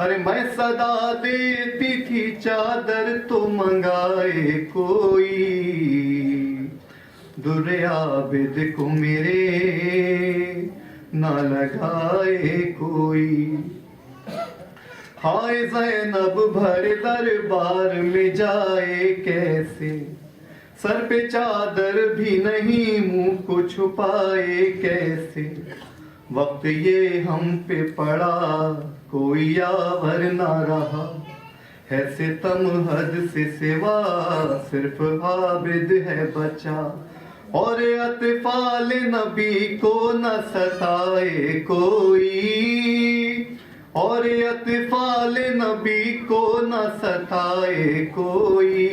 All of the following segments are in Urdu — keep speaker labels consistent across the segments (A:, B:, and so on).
A: ارے میں صدا دیتی تھی چادر تو منگائے کوئی، در عابد کو میرے نہ لگائے کوئی۔ ہائے زینب بھر دربار میں جائے کیسے، سر پہ چادر بھی نہیں منہ کو چھپائے کیسے، وقت یہ ہم پہ پڑا کوئی یاور نہ رہا، ہے ستم حد سے سوا صرف عابد ہے بچا، اور اطفال نبی کو نہ ستائے کوئی، اور اطفال نبی کو نہ ستائے کوئی،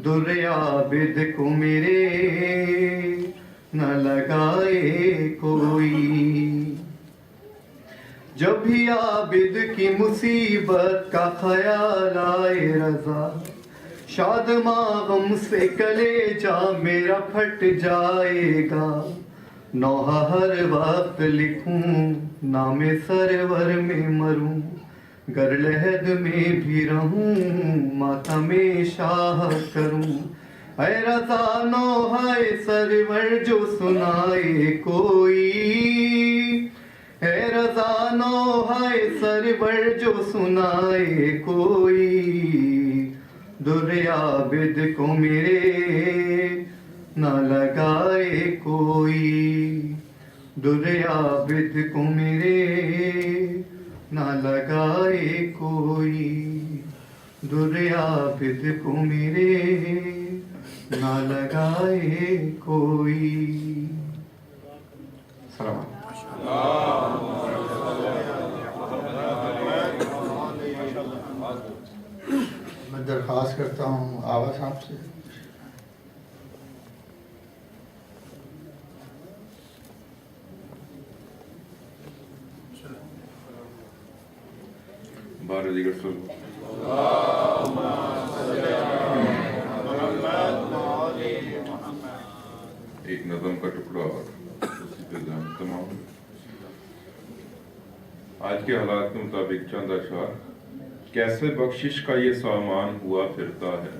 A: در عابد کو میرے نہ لگائے کوئی۔ جب بھی عابد کی مصیبت کا خیال آئے رضا، شادماں غم سے کلیجہ میرا پھٹ جائے گا، نوحہ ہر وقت لکھوں نام سرور میں مروں، گر لحد میں بھی رہوں ماتم شاہ کروں، اے رضا نوحہ سرور جو سنائے کوئی، اے رضا نوحہ سرور جو سنائے کوئی، در عابد کو میرے نہ لگائے کوئی، در عابد کو میرے نہ لگائے کوئی، در عابد کو میرے نہ لگائے کوئی۔ سلام علیکم۔
B: میں درخواست کرتا ہوں آغا صاحب سے۔
C: بارہ دیگر سلو ایک نظم کا ٹکڑا اور اسی پہ ذہن تمام۔ آج کے حالات کے مطابق چند اشعار۔ کیسے بخشش کا یہ سامان ہوا پھرتا ہے،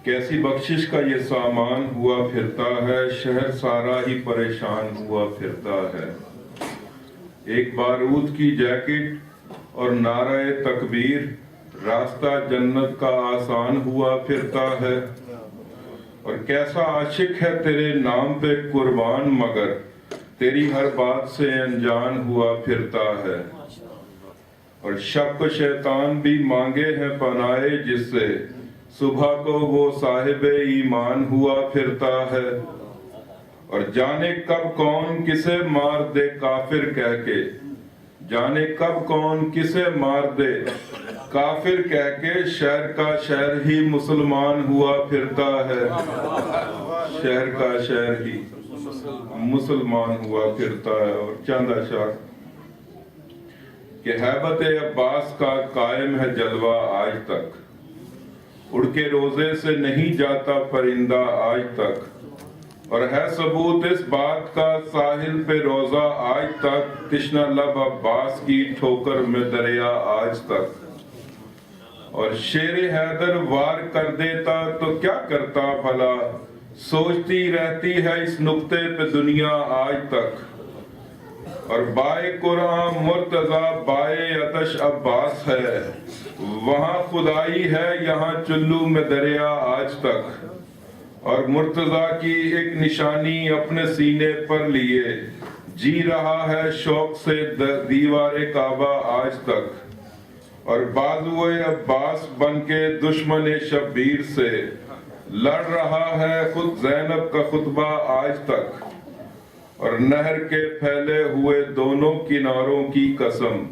C: کیسی بخشش کا یہ سامان ہوا پھرتا ہے، شہر سارا ہی پریشان ہوا پھرتا ہے، ایک بارود کی جیکٹ اور نعرہ تکبیر، راستہ جنت کا آسان ہوا پھرتا ہے، اور کیسا عاشق ہے تیرے نام پہ قربان، مگر تیری ہر بات سے انجان ہوا پھرتا ہے، اور شب کو شیطان بھی مانگے ہیں پناہے، جس سے صبح کو وہ صاحب ایمان ہوا پھرتا ہے، اور جانے کب کون کسے مار دے کافر کہہ کے، جانے کب کون کسے مار دے کافر کہہ کے، شہر کا شہر ہی مسلمان ہوا پھرتا ہے، شہر کا شہر ہی مسلمان ہوا پھرتا ہے۔ اور چند اشعار کہ ہیبت عباس کا قائم ہے جلوہ آج تک، اڑ کے روزے سے نہیں جاتا پرندہ آج تک، اور ہے ثبوت اس بات کا ساحل پہ روزہ آج تک، تشنہ لب عباس کی ٹھوکر میں دریا آج تک، اور شیر حیدر وار کر دیتا تو کیا کرتا بھلا، سوچتی رہتی ہے اس نقطے پہ دنیا آج تک، اور بائے قرآن مرتضیٰ بائے عطش عباس ہے، وہاں خدائی ہے یہاں چلو میں دریا آج تک، اور مرتضیٰ کی ایک نشانی اپنے سینے پر لیے، جی رہا ہے شوق سے دیوار کعبہ آج تک، اور بازوئے عباس بن کے دشمن شبیر سے لڑ رہا ہے خود زینب کا خطبہ آج تک، اور نہر کے پھیلے ہوئے دونوں کناروں کی قسم،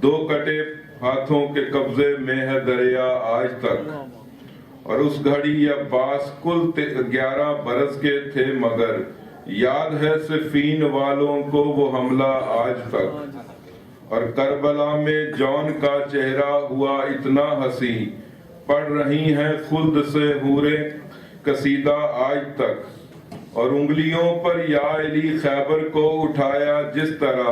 C: دو کٹے ہاتھوں کے قبضے میں ہے دریا آج تک، اور اس گھڑی عباس کل 11 برس کے تھے، مگر یاد ہے صفین والوں کو وہ حملہ آج تک، اور کربلا میں جون کا چہرہ ہوا اتنا حسین، پڑھ رہی ہیں خلد سے حوریں قصیدہ آج تک، اور انگلیوں پر یا علی خیبر کو اٹھایا جس طرح،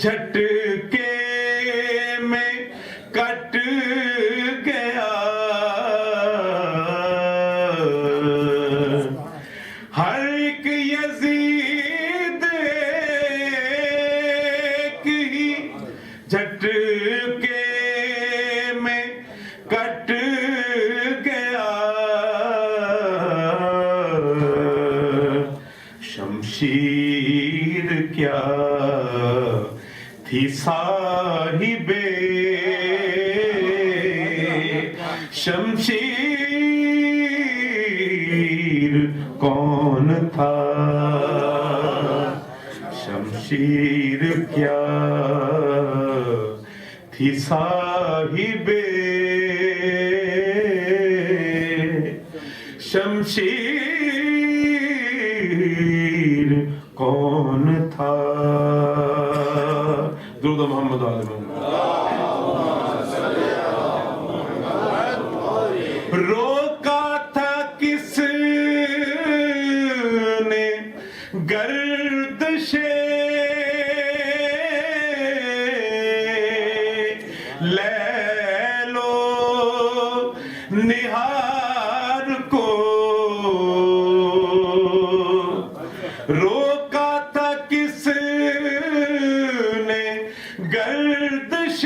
D: جھٹکے میں کٹ گیا ہر ایک یزید ایک ہی جھٹکے میں کٹ گیا شمشیر کیا تھی صاحب شمشیر کون تھا شمشیر کیا تھی صاحب شمشیر کون تھا درود محمد آل محمد روکا تھا کس نے گردش لیل و نہار کو روکا تھا کس نے گردش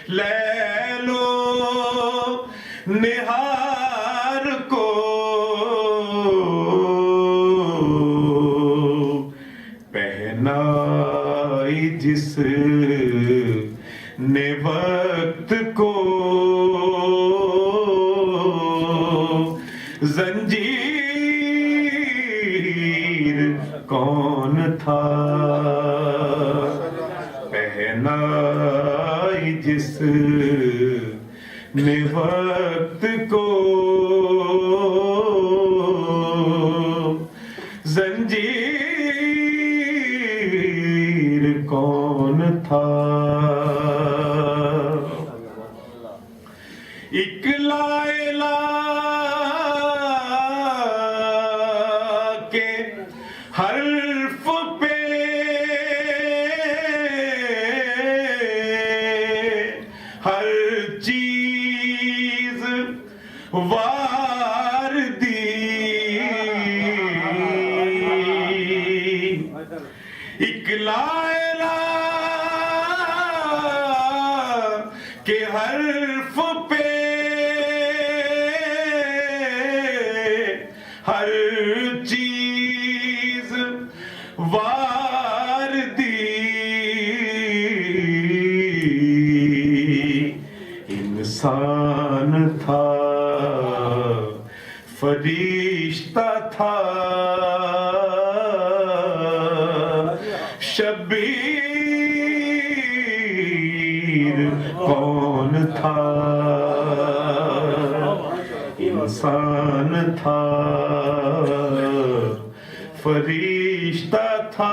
D: لیل و نہار کو پہنائی جس نے وقت کو زنجیر کون تھا پہنائی جس نے وقت کو زنجیر کون تھا ایک لا الہ کے حرف پہ ہر چیز وار دی ایک لا الہ کے حرف پہ ہر چیز وار دی انسان تھا فرشتہ تھا شبیر کون تھا انسان تھا فرشتہ تھا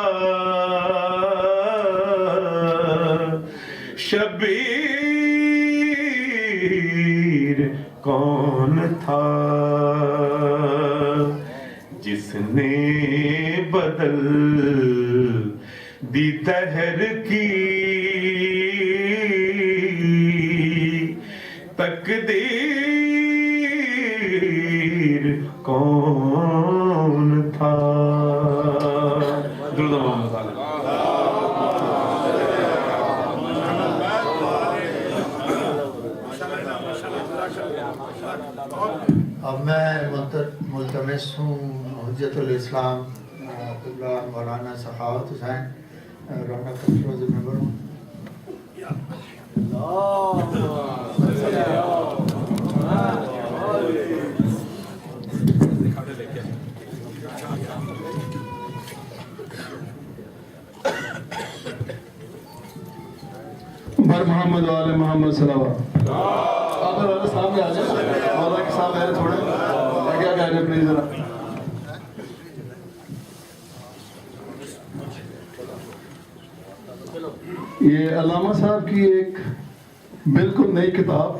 D: شبیر کون تھا جس نے بدل دی دہر کی تقدیر کون تھا درود محمد علیہ
B: اب میں ملتمس ہوں حجت الاسلام قبلہ مولانا سخاوت حسین رونق افروز ممبر ہوں
A: بر محمد والے محمد صلوات آپ مولانا سامنے آ جائیں مولانا کے سامنے آئے تھوڑے کیا کہہ رہے پلیز ذرا یہ علامہ صاحب کی ایک بالکل نئی کتاب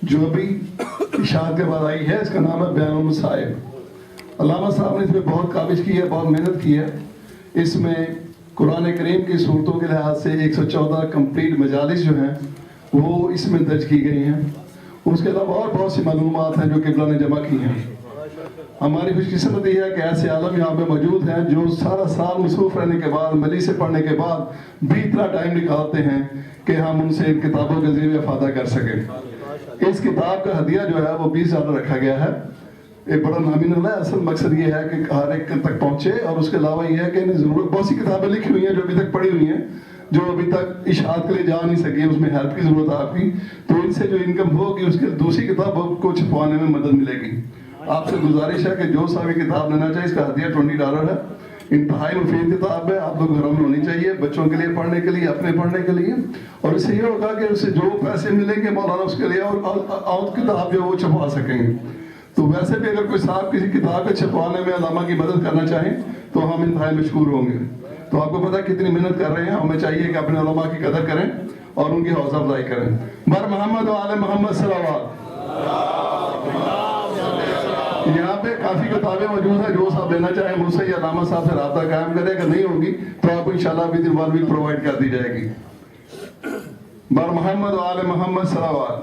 A: جو ابھی اشاعت کے بعد آئی ہے اس کا نام ہے بیان المصائب علامہ صاحب نے اس میں بہت کاوش کی ہے بہت محنت کی ہے اس میں قرآن کریم کی صورتوں کے لحاظ سے 114 کمپلیٹ مجالس جو ہیں وہ اس میں درج کی گئی ہیں. اس کے علاوہ اور بہت سی معلومات ہیں جو قبلہ نے جمع کی ہیں. ہماری خوش قسمتی ہے کہ ایسے عالم یہاں پہ موجود ہیں جو سارا سال مصروف رہنے کے بعد مجلس سے پڑھنے کے بعد بھی اتنا ٹائم نکالتے ہیں کہ ہم ان سے ان کتابوں کے ذریعے افادہ کر سکیں. اس کتاب کا ہدیہ جو ہے وہ $20 رکھا گیا ہے. ایک بڑا نامینل ہے. اصل مقصد یہ ہے کہ ہر ایک تک پہنچے، اور اس کے علاوہ یہ ہے کہ انہیں ضرورت بہت سی کتابیں لکھی ہوئی ہیں جو ابھی تک پڑھی ہوئی ہیں جو ابھی تک اشاعت کے لیے جا نہیں سکی، اس میں ہیلپ کی ضرورت ہے آپ کی. تو ان سے جو انکم ہوگی اس کے دوسری کتابوں کو چھپوانے میں مدد ملے گی. آپ سے گزارش ہے کہ جو سا بھی کتاب لینا چاہیے اس کا ہدیہ $20 ہے. انتہائی مفید کتاب ہے، آپ لوگ گھروں میں ہونی چاہیے، بچوں کے لیے پڑھنے کے لیے، اپنے پڑھنے کے لیے. اور اس سے یہ ہوگا کہ اس سے جو پیسے ملیں گے مولانا اس کے لیے اور کتاب جو وہ چھپوا سکیں گے. تو ویسے بھی اگر کوئی صاحب کسی کتاب کے چھپوانے میں علامہ کی مدد کرنا چاہیں تو ہم انتہائی مشکور ہوں گے. تو آپ کو پتہ کتنی محنت کر رہے ہیں. ہمیں چاہیے کہ اپنے علماء کی قدر کریں اور ان کی حوصلہ افزائی کریں. بر محمد و آل محمد صلوات. یہاں پہ کافی کتابیں موجود ہیں، جو صاحب لینا چاہیں مجھ سے یا علامہ صاحب سے رابطہ قائم کرے. اگر نہیں ہوگی تو آپ کو انشاءاللہ ود ان 1 ویک پرووائڈ کر دی جائے گی. بر محمد و آل محمد صلوات.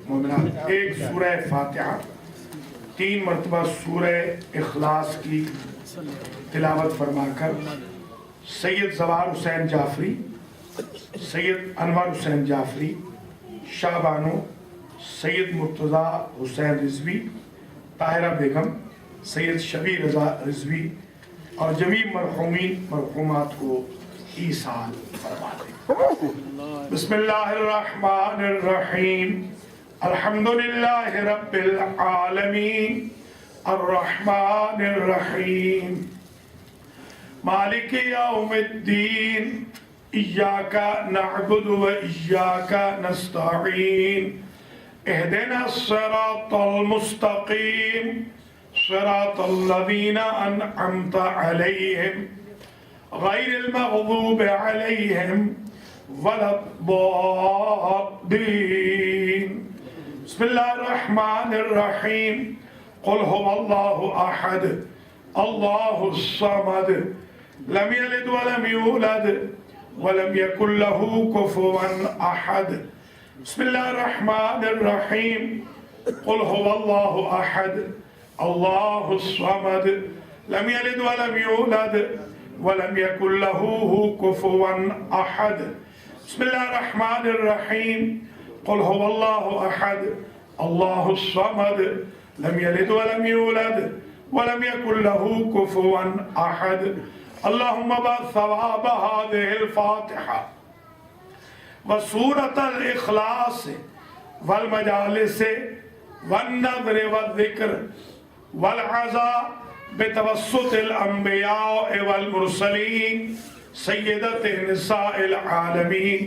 E: مومنات، ایک سورہ فاتحہ 3 مرتبہ سورہ اخلاص کی تلاوت فرما کر سید زوار حسین جعفری، سید انور حسین جعفری، شاہ بانو، سید مرتضی حسین رضوی، طاہرہ بیگم، سید شبیر رضا رضوی اور جمیع مرحومین مرحومات کو ایصال فرما دیں. بسم اللہ الرحمن الرحیم. الحمدللہ رب العالمین الرحمن الرحیم مالک یوم الدین ایاک نعبد و ایاک نستعین اہدنا الصراط المستقیم صراط الذین انعمت علیہم غیر المغضوب علیہم ولا الضالین. بسم اللہ الرحمن الرحیم. قل هو اللہ احد اللہ الصمد لم یلد ولم یولد ولم یکن له کفوا احد. بسم اللہ الرحمن الرحیم. قل هو اللہ احد اللہ الصمد لم یلد ولم یولد ولم یکن له کفوا احد. بسم اللہ الرحمن الرحیم. قل هو اللہ احد اللہ الصمد لم یلد ولم یولد ولم یکن له کفوا احد. اللہم بارک ثواب هذه الفاتحہ وسورة الاخلاص والمجالس والنظر والذکر والعزاء بتوسط الانبیاء والمرسلین سیدت نساء العالمین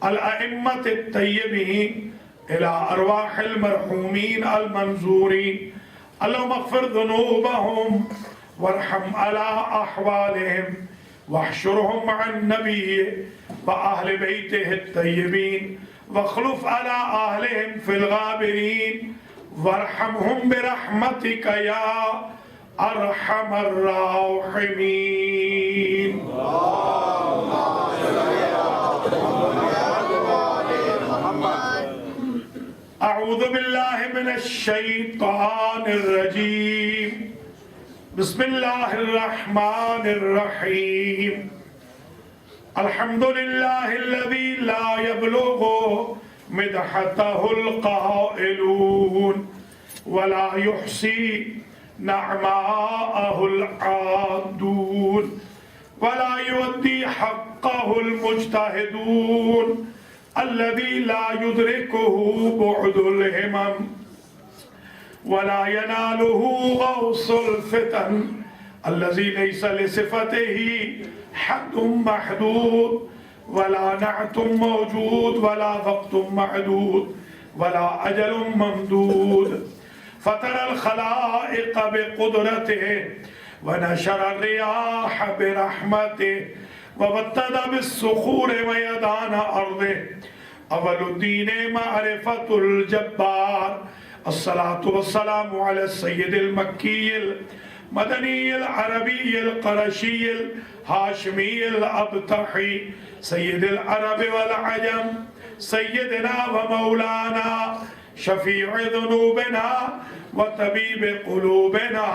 E: الائمة الطیبین الى ارواح المرحومین المنظورین. اللہم اغفر ذنوبہم وارحم على احوالہم واحشرہم مع النبی وآہل بیتہ الطیبین واخلف على آہلہم فی الغابرین وارحمہم برحمتک یا ارحم الراحمین. اعوذ باللہ من الشیطان الرجیم. بسم اللہ الرحمن الرحیم. الحمدللہ الذی لا یبلغ مدحتہ القائلون ولا یحصی نعماءہ العادون ولا یؤدی حقہ المجتہدون الذي لا يدركه بعد الهمم ولا يناله غوص الفتن الذي ليس لصفته حد محدود ولا نعت موجود ولا وقت معدود ولا أجل ممدود. فترى الخلائق بقدرته ونشر الرياح برحمته وابتدى بالصخور ميدان أرضه اول الدین معرفت الجبار الصلاة والسلام علی السید المکی المدنی العربی القرشی الہاشمی الابتحی سید العرب والعجم سیدنا و مولانا شفیع ذنوبنا و طبیب قلوبنا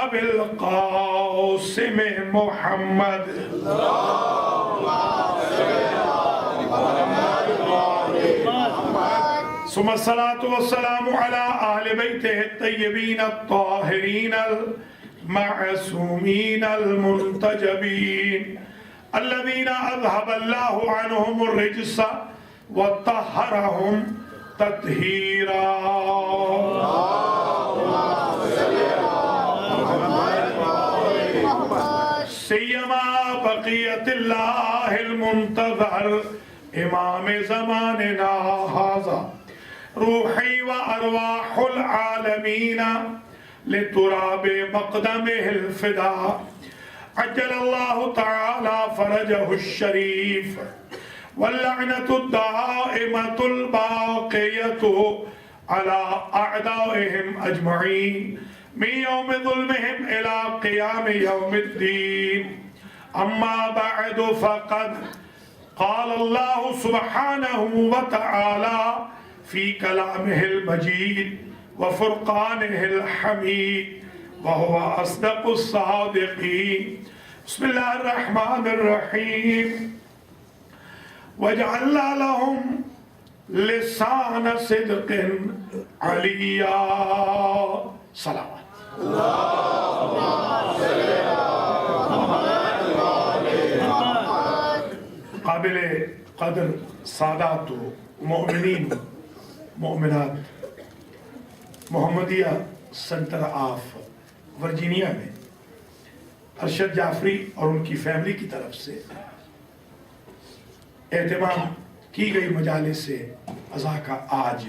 E: ابی القاسم محمد ثم الصلاة والسلام على أهل بيته الطيبين الطاهرين المعصومين المنتجبين الذين أذهب الله عنهم الرجس وطهرهم تطهيرا سيما بقية الله المنتظر امام زماننا هذا روحي وأرواح العالمين لتراب مقدمه الفداء عجل الله تعالى فرجه الشريف واللعنة الدائمة الباقية على أعدائهم أجمعين من يوم ظلمهم إلى قيام يوم الدين أما بعد فقد قال الله سبحانه وتعالى في كلامه المجيد وفرقانه الحميد وهو أصدق الصادقين بسم الله الرحمن الرحيم وجعلنا لهم لسان صدق عليا صلوات قابل قدر سادات و مؤمنین مؤمنات محمدیہ سنٹر آف ورجینیا میں ارشد جعفری اور ان کی فیملی کی طرف سے اہتمام کی گئی مجالس عزا کا آج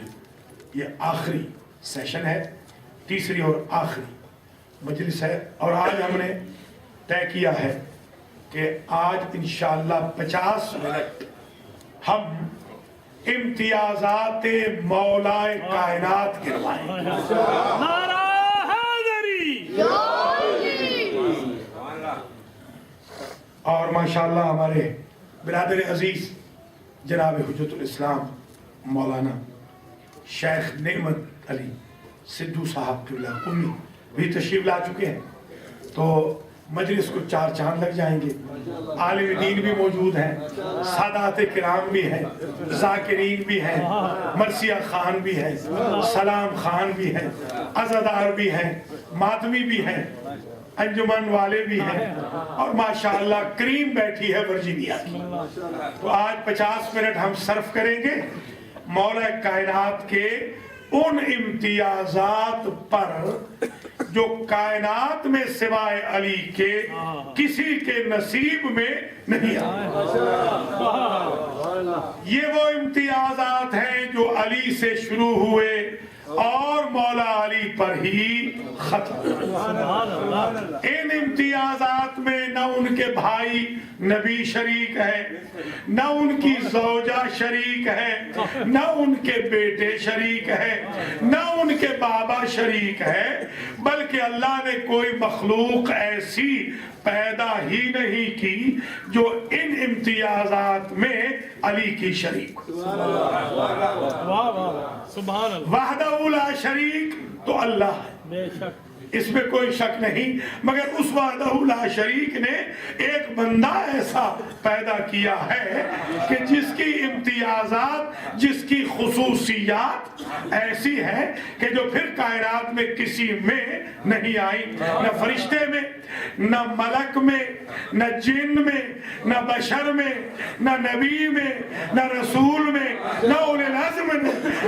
E: یہ آخری سیشن ہے، تیسری اور آخری مجلس ہے، اور آج ہم نے طے کیا ہے کہ آج انشاءاللہ 50 منٹ ہم امتیازات مولائے کائنات گروائیں گے۔
F: نعرہ حیدری،
E: اور ماشاءاللہ ہمارے برادر عزیز جناب حجت الاسلام مولانا شیخ نعمت علی سدھو صاحب قبلہ قمی بھی تشریف لا چکے ہیں، تو مجلس کو 4 چاند لگ جائیں گے۔ عالم دین بھی موجود ہیں، سادات کرام بھی ہیں، ذاکرین بھی ہیں، مرثیہ خان بھی ہیں، سلام خان بھی ہیں، عزادار بھی ہیں، ماتمی بھی ہیں، انجمن والے بھی ہیں، اور ماشاءاللہ کریم بیٹھی ہے ورجینیا کی۔ تو آج 50 منٹ ہم صرف کریں گے مولا کائنات کے ان امتیازات پر جو کائنات میں سوائے علی کے کسی کے نصیب میں نہیں آئے۔ یہ وہ امتیازات ہیں جو علی سے شروع ہوئے اور مولا علی پر ہی ختم۔ ان امتیازات میں نہ ان کے بھائی نبی شریک ہے، نہ ان کی زوجہ شریک ہے، نہ ان کے بیٹے شریک ہے، نہ ان کے بابا شریک ہے، بلکہ اللہ نے کوئی مخلوق ایسی پیدا ہی نہیں کی جو ان امتیازات میں علی کی شریک۔ وحدہ لا شریک تو اللہ ہے، اس میں کوئی شک نہیں، مگر اس وحدہ لا شریک نے ایک بندہ ایسا پیدا کیا ہے کہ جس کی امتیازات، جس کی خصوصیات ایسی ہیں کہ جو پھر کائنات میں کسی میں نہیں آئی، نہ فرشتے میں، نہ ملک میں، نہ جن میں، نہ بشر میں، نہ نبی میں، نہ رسول میں، نہ اولی العزم میں،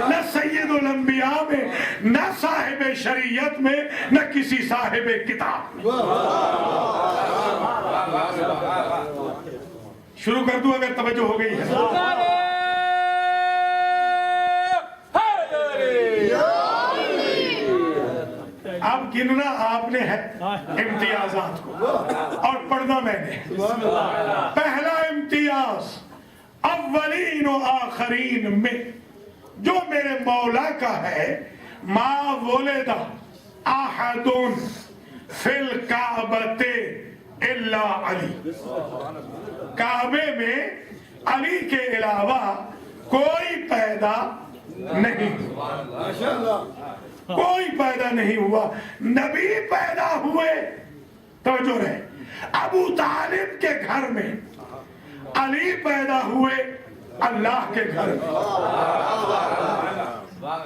E: نہ سید الانبیاء میں، نہ صاحب شریعت میں، نہ کسی صاحب کتاب۔ شروع کر دوں اگر توجہ ہو گئی ہے۔ اب گننا آپ نے ہے امتیازات کو، اور پڑھنا میں نے۔ پہلا امتیاز اولین و آخرین میں جو میرے مولا کا ہے، ما ولد احد فی الکعبۃ الا علی، کعبے میں علی کے علاوہ کوئی پیدا نہیں، کوئی پیدا نہیں ہوا۔ نبی پیدا ہوئے، توجہ رہے، ابو طالب کے گھر میں، علی پیدا ہوئے اللہ کے گھر میں۔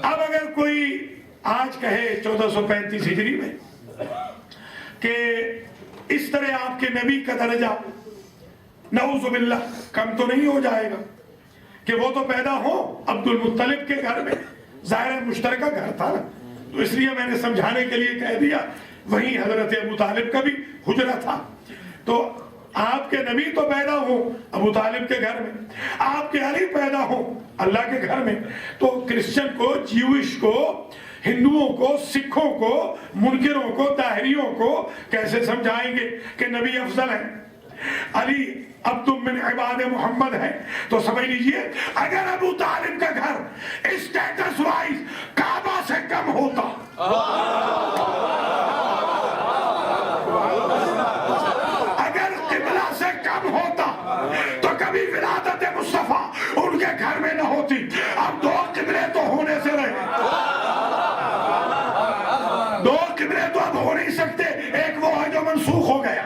E: اب اگر کوئی آج کہے 1435 ہجری میں کہ اس طرح آپ کے نبی کا درجہ نعوذ باللہ کم تو نہیں ہو جائے گا کہ وہ تو پیدا ہو عبد المطلب کے گھر میں، ظاہر مشترکہ گھر تھا نا، تو اس لیے میں نے سمجھانے کے لیے کہہ دیا وہیں حضرت ابو طالب کا بھی حجرہ تھا۔ تو آپ کے نبی تو پیدا ہو ابو طالب کے گھر میں، آپ کے علی پیدا ہو اللہ کے گھر میں، تو کرسچن کو، جیوش کو، ہندوؤں کو، سکھوں کو، منکروں کو، طاہریوں کو کیسے سمجھائیں گے کہ نبی افضل ہے، علی اب تم من عباد محمد ہے؟ تو سمجھ لیجئے اگر ابو طالب کا گھر اسٹیٹس وائز کعبہ سے کم ہوتا، اگر قبلہ سے کم ہوتا، تو کبھی ولادت مصطفیٰ ان کے گھر میں نہ ہوتی۔ اب دو قبلے تو ہونے سے رہے، دو قبلے تو اب ہو نہیں سکتے، ایک وہ ہے جو منسوخ ہو گیا،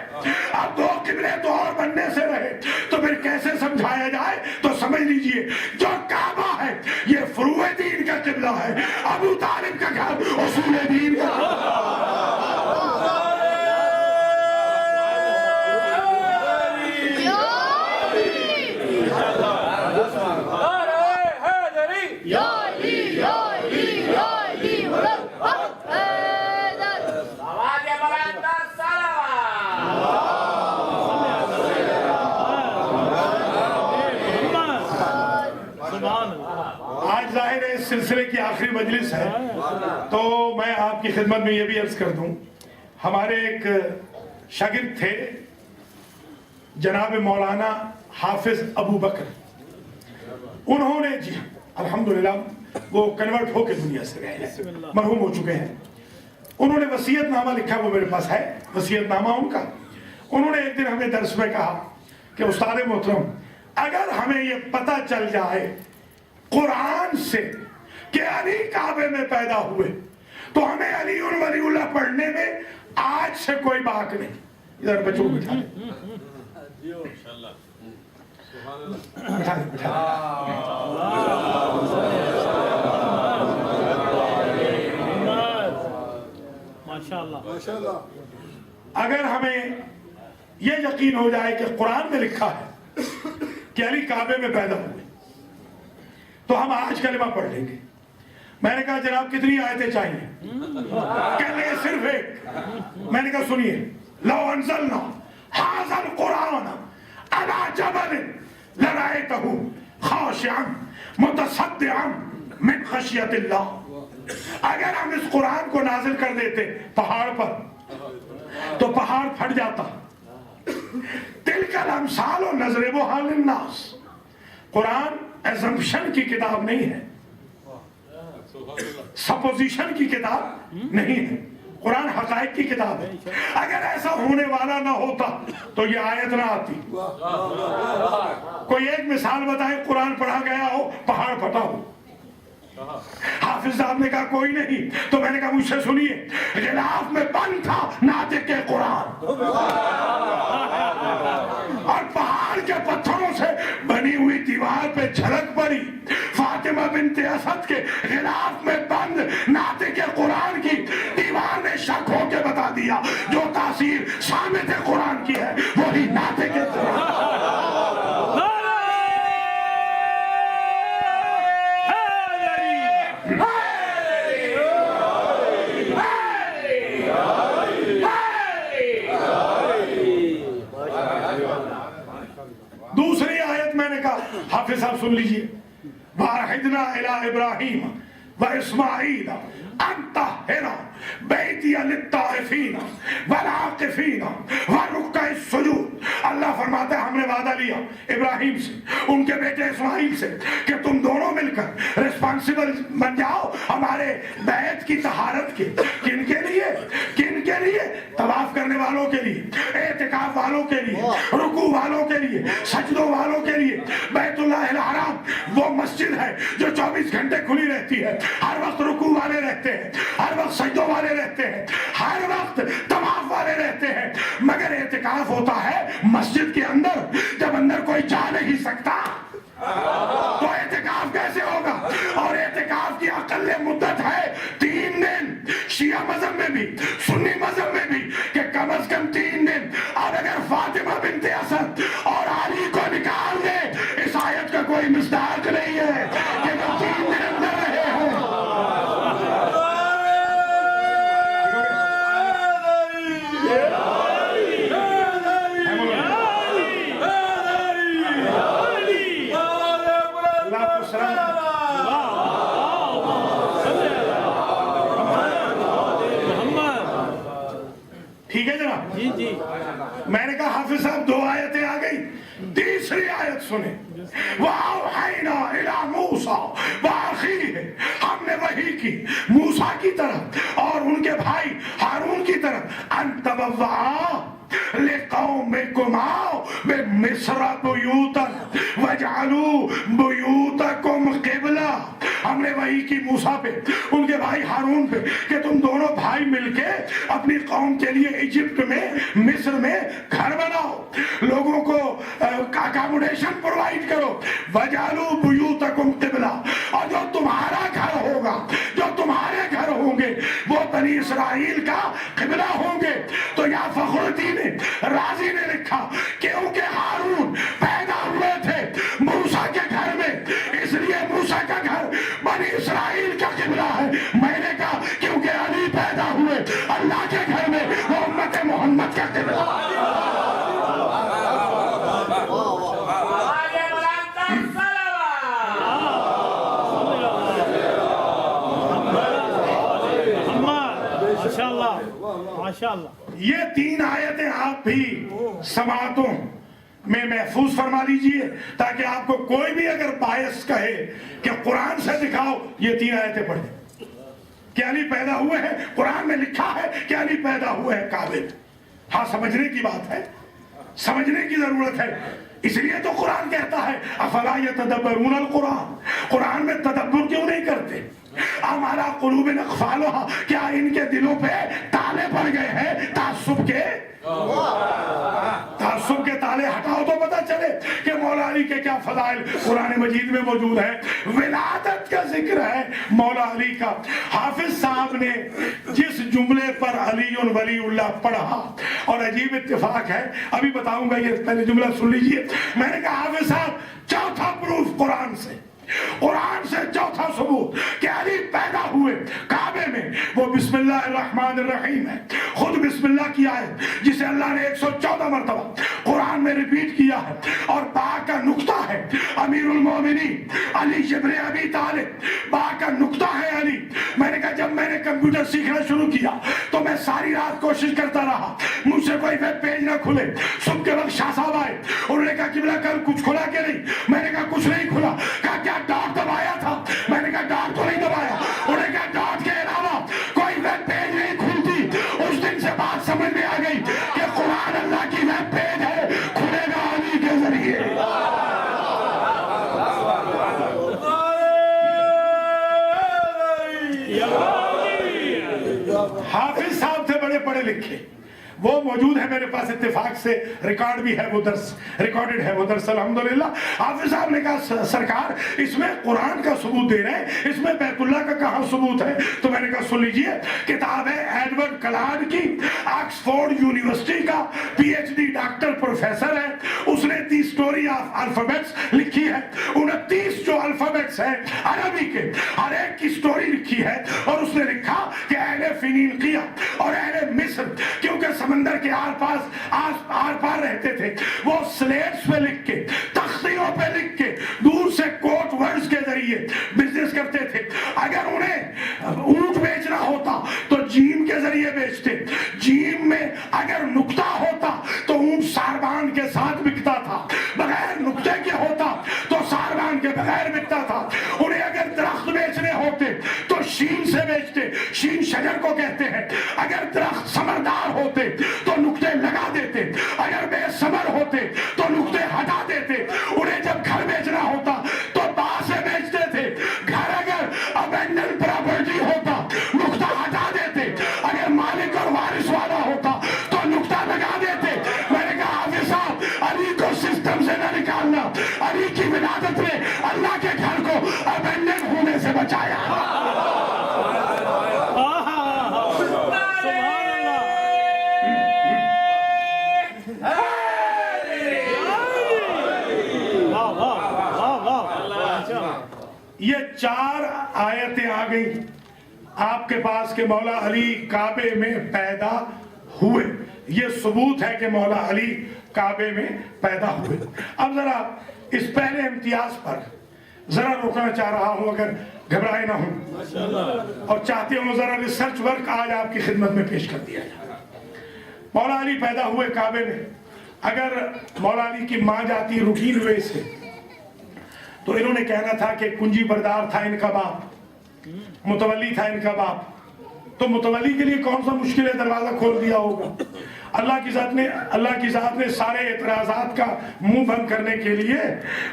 E: اب دو قبلے تو اور بننے سے رہے، تو پھر کیسے سمجھایا جائے؟ تو سمجھ لیجئے جو کعبہ ہے یہ فروع دین کا قبلہ ہے، ابو طالب کا گھر اصول دین کا۔ آج ظاہر ہے اس سلسلے کی آخری مجلس ہے، تو میں آپ کی خدمت میں یہ بھی عرض کر دوں، ہمارے ایک شاگرد تھے جناب مولانا حافظ ابو بکر، انہوں نے جی الحمدللہ وہ کنورٹ ہو کے دنیا سے گئے ہیں، مرحوم ہو چکے ہیں، انہوں نے وصیت نامہ لکھا، وہ میرے پاس ہے وصیت نامہ ان کا۔ انہوں نے ایک دن ہمیں درس میں کہا کہ استاد محترم اگر ہمیں یہ پتہ چل جائے قرآن سے کہ علی کعبے میں پیدا ہوئے تو ہمیں علی ولی اللہ پڑھنے میں آج سے کوئی باک نہیں۔ ادھر بچوں کو بٹھا دیں، بٹھا دیں، بٹھا دیں۔ اگر ہمیں یہ یقین ہو جائے کہ قرآن میں لکھا ہے کہ علی کعبے میں پیدا ہوئے تو ہم آج کلمہ پڑھ لیں گے۔ میں نے کہا جناب کتنی آیتیں چاہیے؟ کہنے لگے صرف ایک۔ میں نے کہا سنیے، لو انزلنا ھذا القرآن علی جبل لرأیتہ خاشعا متصدعا من خشیۃ اللہ۔ اگر ہم اس قرآن کو نازل کر دیتے پہاڑ پر تو پہاڑ پھٹ جاتا۔ تلک الامثال نضربھا للناس۔ قرآن ایزمپشن کی کتاب نہیں ہے، سپوزیشن کی کتاب نہیں ہے، قرآن حقائق کی کتاب ہے۔ اگر ایسا ہونے والا نہ ہوتا تو یہ آیت نہ آتی۔ کوئی ایک مثال بتائے قرآن پڑھا گیا ہو پہاڑ پھٹا ہو۔ حافظ صاحب نے کہا کوئی نہیں، تو میں نے کہا مجھ سے سنیے، غلاف میں بند تھا ناطق قرآن، اور پہاڑ کے پتھروں سے بنی ہوئی دیوار پہ جھلک پڑی فاطمہ بنت اسد کے غلاف میں بند ناطق قرآن کی۔ دیوار نے شک ہو کے بتا دیا جو تاثیر صامت قرآن کی ہے وہی ناطق قرآن۔ دوسری آیت میں نے کہا حافظ صاحب سن لیجئے، وَأَعْهِدْنَا إِلَىٰ إِبْرَاهِيمَ وإسماعيل أن طهر بیتی للطائفین والعاکفین والرکع السجود. اللہ فرماتا ہے ہم نے وعدہ لیا ابراہیم سے، ان کے بیٹے اسماعیل سے، کہ تم دونوں مل کر ریسپانسبل بن جاؤ ہمارے بیت کی طہارت کے. کن کے لیے؟ کن کے لیے؟ طواف کرنے والوں کے لیے، اعتکاف والوں کے لیے، رکوع والوں کے لیے، سجدوں والوں کے لیے. بیت اللہ الحرام وہ مسجد ہے جو 24 گھنٹے کھلی رہتی ہے، ہر وقت رکوع والے رہتے ہیں، ہر وقت سجدوں والے رہتے ہیں، ہر وقت طواف والے رہتے ہیں. مگر اعتکاف ہوتا ہے مسجد کے اندر، جب اندر کوئی جا نہیں سکتا تو اعتکاف کیسے ہوگا؟ اور اعتکاف کی اقل مدت ہے 3 دن. شیعہ مذہب میں بھی، سنی مذہب میں بھی، کہ کم از کم 3 دن. اور اگر فاطمہ بنت اسد اور علی کو نکال دے، اس آیت کا کوئی مصداق نہیں ہے کہ وہ 3 دن اندر رہے ہیں. ٹھیک ہے جناب؟
F: جی جی.
E: میں نے کہا حافظ صاحب 2 آیتیں آ گئی، تیسری آیت سنیں. وَأَوْحَيْنَا إِلَىٰ مُوسَىٰ وَأَخِيهِ، ہم نے وحی کی موسیٰ کی طرف اور ان کے بھائی ہارون کی طرف، أَن تَبَوَّعَا لِقَوْمِكُمَا بِمِصْرَ بُيُوتًا وَاجْعَلُوا بُيُوتَكُمْ قِبْلَةً. ہم نے وحی کی موسیٰ پہ، ان کے بھائی ہارون پہ، کہ تم دونوں بھائی مل کے اپنی قوم کے لیے ایجپٹ میں، مصر میں گھر بناؤ، لوگوں کو اکاموڈیشن پرووائڈ کرو. وَجَعَلُوا بُيُوتَكُمْ قِبْلَةً، اور جو تمہارا گھر ہوگا، جو تمہارے گھر ہوں گے، وہ بنی اسرائیل کا قبلہ ہوں گے. تو یا فخر الدین رازی نے لکھا کیونکہ ہارون پیدا ہوئے تھے موسیٰ کے گھر میں، اس لیے موسیٰ کا گھر بنی اسرائیل کا قبلہ ہے. میں نے کہا کیونکہ علی پیدا ہوئے اللہ کے گھر میں، وہ امت محمد کا قبلہ. یہ 3 آیتیں آپ بھی سماعتوں میں محفوظ فرما لیجئے، تاکہ آپ کو کوئی بھی اگر باعث کہے کہ قرآن سے دکھاؤ، یہ 3 آیتیں پڑھیں کہ علی پیدا ہوئے ہیں. قرآن میں لکھا ہے کہ علی پیدا ہوئے ہیں کعبے میں. ہاں سمجھنے کی بات ہے، سمجھنے کی ضرورت ہے. اس لیے تو قرآن کہتا ہے افلا یتدبرون القرآن، قرآن میں تدبر کیوں نہیں کرتے؟ ہمارا قلوب اقفالها، کیا ان کے دلوں پہ تالے پڑ گئے ہیں تعصب کے؟ تعصب کے تالے ہٹاؤ تو پتہ چلے کہ مولا علی کے کیا فضائل قرآن مجید میں موجود ہیں. ولادت کا ذکر ہے مولا علی کا. حافظ صاحب نے جس جملے پر علی ولی اللہ پڑھا، اور عجیب اتفاق ہے، ابھی بتاؤں گا، یہ پہلے جملہ سن لیجئے. میں نے کہا حافظ صاحب چوتھا پروف قرآن سے، قرآن سے چوتھا ثبوت کہ علی پیدا ہوئے کعبے میں، وہ بسم اللہ الرحمن الرحیم ہے. خود بسم اللہ کی آیت جسے اللہ نے 114 مرتبہ قرآن میں ریپیٹ کیا ہے، اور با کا نقطہ ہے امیر المومنین علی ابن ابی طالب. با کا نقطہ ہے علی. میں نے کہا جب میں نے کمپیوٹر سیکھنا شروع کیا تو میں ساری رات کوشش کرتا رہا مجھ سے کوئی ویب پیج نہ کھلے. صبح کے وقت شاہ صاحب آئے، انہوں نے کہا قبلہ کل کچھ کھلا کہ نہیں؟ میں نے کہا کچھ نہیں کھلا. کہا کیا ڈاٹ دبایا تھا؟ میں نے کہا ڈاٹ تو نہیں دبایا. انہوں نے کہا ڈاٹ کے علاوہ کوئی ویب پیج نہیں کھلتی. اس دن سے بات سمجھ میں آ گئی کہ قرآن اللہ کی ویب پیج ہے، کھلے گا علی کے ذریعے. حافظ صاحب تھے بڑے پڑھے لکھے، وہ موجود ہے میرے پاس، اتفاق سے ریکارڈ بھی ہے، وہ درس ریکارڈڈ ہے وہ درس الحمدللہ. حافظ صاحب نے کہا سرکار اس میں قرآن کا ثبوت دے رہے ہیں، اس میں بیت اللہ کا کہاں ثبوت ہے؟ تو میں نے کہا سن لیجئے، کتاب ہے ایڈورڈ کلاڈ کی، آکسفورڈ یونیورسٹی کا P H D doctor professor ہے. اس نے دی اسٹوری آف الفابیٹس لکھی ہے. 29 جو الفابیٹس ہیں عربی کے، ہر ایک کی اسٹوری لکھی ہے. اور اس نے لکھا کہ اہل فینیقیہ اور اہل مصر، کیونکہ سمندر کے آر پار رہتے تھے، وہ سلیٹس پہ لکھ کے، تختیوں پہ لکھ کے، دور سے کوٹ ورڈز کے ذریعے بزنس کرتے تھے. اگر انہیں شجر کو کہتے ہیں. اگر درخت ثمردار ہوتے تو نقطے لگا دیتے, اگر بے ثمر ہوتے تو نقطے ہٹا دیتے. انہیں جب گھر بیچنا ہوتا تو باہر سے بیچتے تھے. گھر اگر ابینڈن پراپرٹی ہوتا نقطہ ہٹا دیتے, اگر مالک اور وارث والا ہوتا تو نقطہ لگا دیتے. میں نے کہا حافظ صاحب علی کو سسٹم سے نہ نکالنا, علی کی ولادت نے اللہ کے گھر کو ابینڈن ہونے سے بچایا. یہ 4 آیتیں آ گئی آپ کے پاس کہ مولا علی کعبے میں پیدا ہوئے. یہ ثبوت ہے کہ مولا علی کعبے میں پیدا ہوئے. اب ذرا اس پہلے امتیاز پر ذرا روکنا چاہ رہا ہوں, اگر گھبرائے نہ ہوں, اور چاہتے ہوں ذرا ریسرچ ورک آج آپ کی خدمت میں پیش کر دیا جائے. مولا علی پیدا ہوئے کعبے میں. اگر مولا علی کی ماں جاتی روٹین وے سے تو انہوں نے کہنا تھا کہ کنجی بردار تھا ان کا باپ, متولی تھا ان کا باپ, تو متولی کے لیے کون سا مشکل ہے, دروازہ کھول دیا ہوگا. اللہ کی ذات نے سارے اعتراضات کا منہ بند کرنے کے لیے